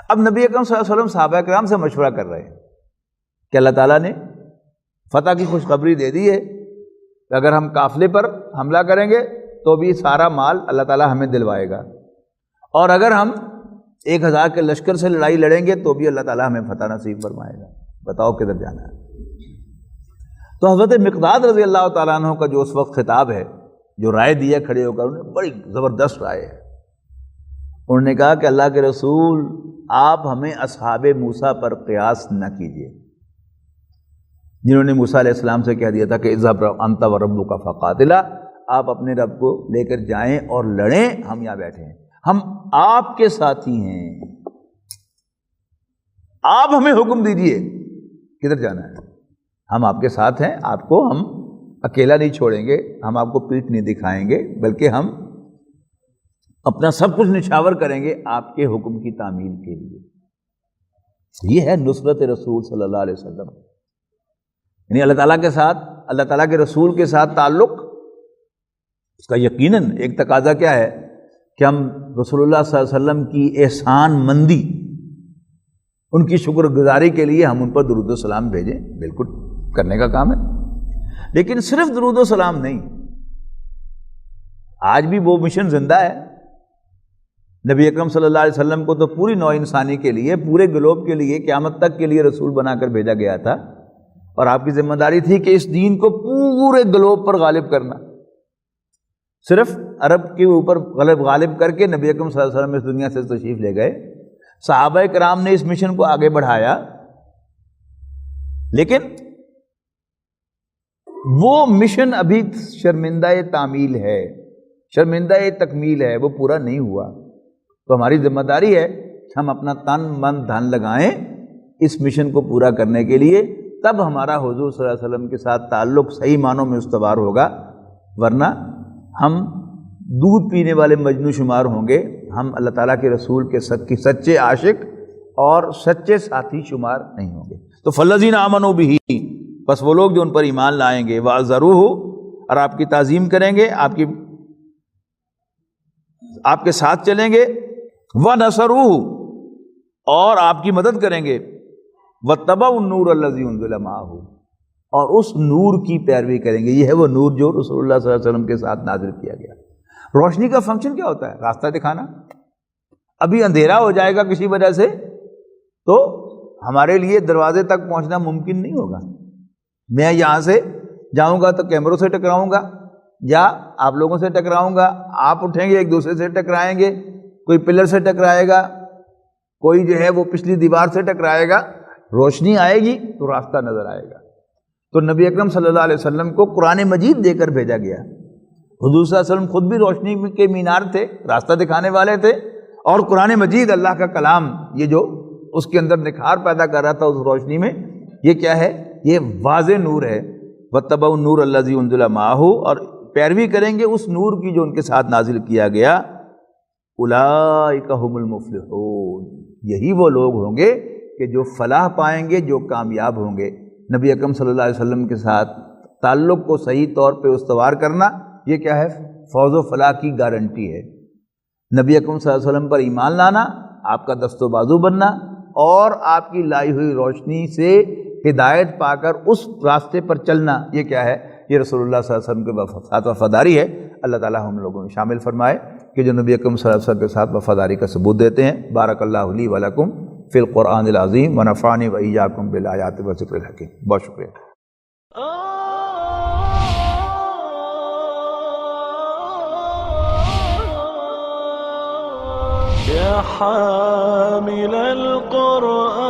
اب نبی اکرم صلی اللہ علیہ وسلم صحابہ کرام سے مشورہ کر رہے ہیں کہ اللہ تعالیٰ نے فتح کی خوشخبری دے دی ہے کہ اگر ہم قافلے پر حملہ کریں گے تو بھی سارا مال اللہ تعالیٰ ہمیں دلوائے گا، اور اگر ہم 1000 کے لشکر سے لڑائی لڑیں گے تو بھی اللہ تعالیٰ ہمیں فتح نصیب فرمائے گا۔ بتاؤ کدھر جانا ہے؟ تو حضرت مقداد رضی اللہ تعالیٰ عنہ کا جو اس وقت خطاب ہے، جو رائے دیا کھڑے ہو کر، انہوں نے بڑی زبردست رائے ہے۔ انہوں نے کہا کہ اللہ کے رسول، آپ ہمیں اصحاب موسیٰ پر قیاس نہ کیجیے، جنہوں نے موسیٰ علیہ السلام سے کہہ دیا تھا کہ اذهب انت وربک فقاتلا، آپ اپنے رب کو لے کر جائیں اور لڑیں، ہم یہاں بیٹھے ہیں، ہم آپ کے ساتھی ہیں، آپ ہمیں حکم دیجیے کدھر جانا ہے، ہم آپ کے ساتھ ہیں، آپ کو ہم اکیلا نہیں چھوڑیں گے، ہم آپ کو پیٹھ نہیں دکھائیں گے، بلکہ ہم اپنا سب کچھ نچھاور کریں گے آپ کے حکم کی تعمیل کے لیے۔ یہ ہے نصرت رسول صلی اللہ علیہ وسلم، یعنی اللہ تعالیٰ کے ساتھ، اللہ تعالیٰ کے رسول کے ساتھ تعلق، اس کا یقیناً ایک تقاضا کیا ہے کہ ہم رسول اللہ صلی اللہ علیہ وسلم کی احسان مندی، ان کی شکر گزاری کے لیے ہم ان پر درود و سلام بھیجیں، بالکل کرنے کا کام ہے، لیکن صرف درود و سلام نہیں، آج بھی وہ مشن زندہ ہے۔ نبی اکرم صلی اللہ علیہ وسلم کو تو پوری نوع انسانی کے لیے، پورے گلوب کے لیے، قیامت تک کے لیے رسول بنا کر بھیجا گیا تھا، اور آپ کی ذمہ داری تھی کہ اس دین کو پورے گلوب پر غالب کرنا۔ صرف عرب کے اوپر غالب کر کے نبی اکرم صلی اللہ علیہ وسلم اس دنیا سے تشریف لے گئے، صحابہ کرام نے اس مشن کو آگے بڑھایا، لیکن وہ مشن ابھی شرمندہ تعمیل ہے، شرمندہ تکمیل ہے، وہ پورا نہیں ہوا۔ تو ہماری ذمہ داری ہے ہم اپنا تن من دھن لگائیں اس مشن کو پورا کرنے کے لیے، تب ہمارا حضور صلی اللہ علیہ وسلم کے ساتھ تعلق صحیح معنوں میں استوار ہوگا، ورنہ ہم دودھ پینے والے مجنو شمار ہوں گے، ہم اللہ تعالیٰ کے رسول کے سچے عاشق اور سچے ساتھی شمار نہیں ہوں گے۔ تو فالذین آمنوا بہ، بس وہ لوگ جو ان پر ایمان لائیں گے، وعزروہ، اور آپ کی تعظیم کریں گے، آپ کے ساتھ چلیں گے، ونصروہ، اور آپ کی مدد کریں گے، واتبعوا النور الذی انزل معہ، اور اس نور کی پیروی کریں گے۔ یہ ہے وہ نور جو رسول اللہ صلی اللہ علیہ وسلم کے ساتھ نازل کیا گیا۔ روشنی کا فنکشن کیا ہوتا ہے؟ راستہ دکھانا۔ ابھی اندھیرا ہو جائے گا کسی وجہ سے تو ہمارے لیے دروازے تک پہنچنا ممکن نہیں ہوگا۔ میں یہاں سے جاؤں گا تو کیمروں سے ٹکراؤں گا، یا آپ لوگوں سے ٹکراؤں گا، آپ اٹھیں گے ایک دوسرے سے ٹکرائیں گے، کوئی پلر سے ٹکرائے گا، کوئی جو ہے وہ پچھلی دیوار سے ٹکرائے گا۔ روشنی آئے گی تو راستہ نظر آئے گا۔ تو نبی اکرم صلی اللہ علیہ وسلم کو قرآن مجید دے کر بھیجا گیا۔ حضور صلی اللہ علیہ وسلم خود بھی روشنی کے مینار تھے، راستہ دکھانے والے تھے، اور قرآن مجید اللہ کا کلام، یہ جو اس کے اندر نکھار پیدا کر رہا تھا اس روشنی میں، یہ کیا ہے؟ یہ واضح نور ہے۔ واتبعوا النور الذی انزل معہ، اور پیروی کریں گے اس نور کی جو ان کے ساتھ نازل کیا گیا۔ اولئک ھم المفلحون، یہی وہ لوگ ہوں گے کہ جو فلاح پائیں گے، جو کامیاب ہوں گے۔ نبی اکرم صلی اللہ علیہ وسلم کے ساتھ تعلق کو صحیح طور پہ استوار کرنا، یہ کیا ہے؟ فوز و فلاح کی گارنٹی ہے۔ نبی اکرم صلی اللہ علیہ وسلم پر ایمان لانا، آپ کا دست و بازو بننا، اور آپ کی لائی ہوئی روشنی سے ہدایت پا کر اس راستے پر چلنا، یہ کیا ہے؟ یہ رسول اللہ صلی اللہ علیہ وسلم کے ساتھ وفاداری ہے۔ اللہ تعالیٰ ہم لوگوں میں شامل فرمائے کہ جو نبی اکرم صلی اللہ علیہ وسلم کے ساتھ وفاداری کا ثبوت دیتے ہیں۔ بارک اللہ لی ولکم فی القرآن العظیم ونفعنی وإیاکم بالآیات والذکر الحکیم۔ بہت شکریہ۔ يا حامل القرآن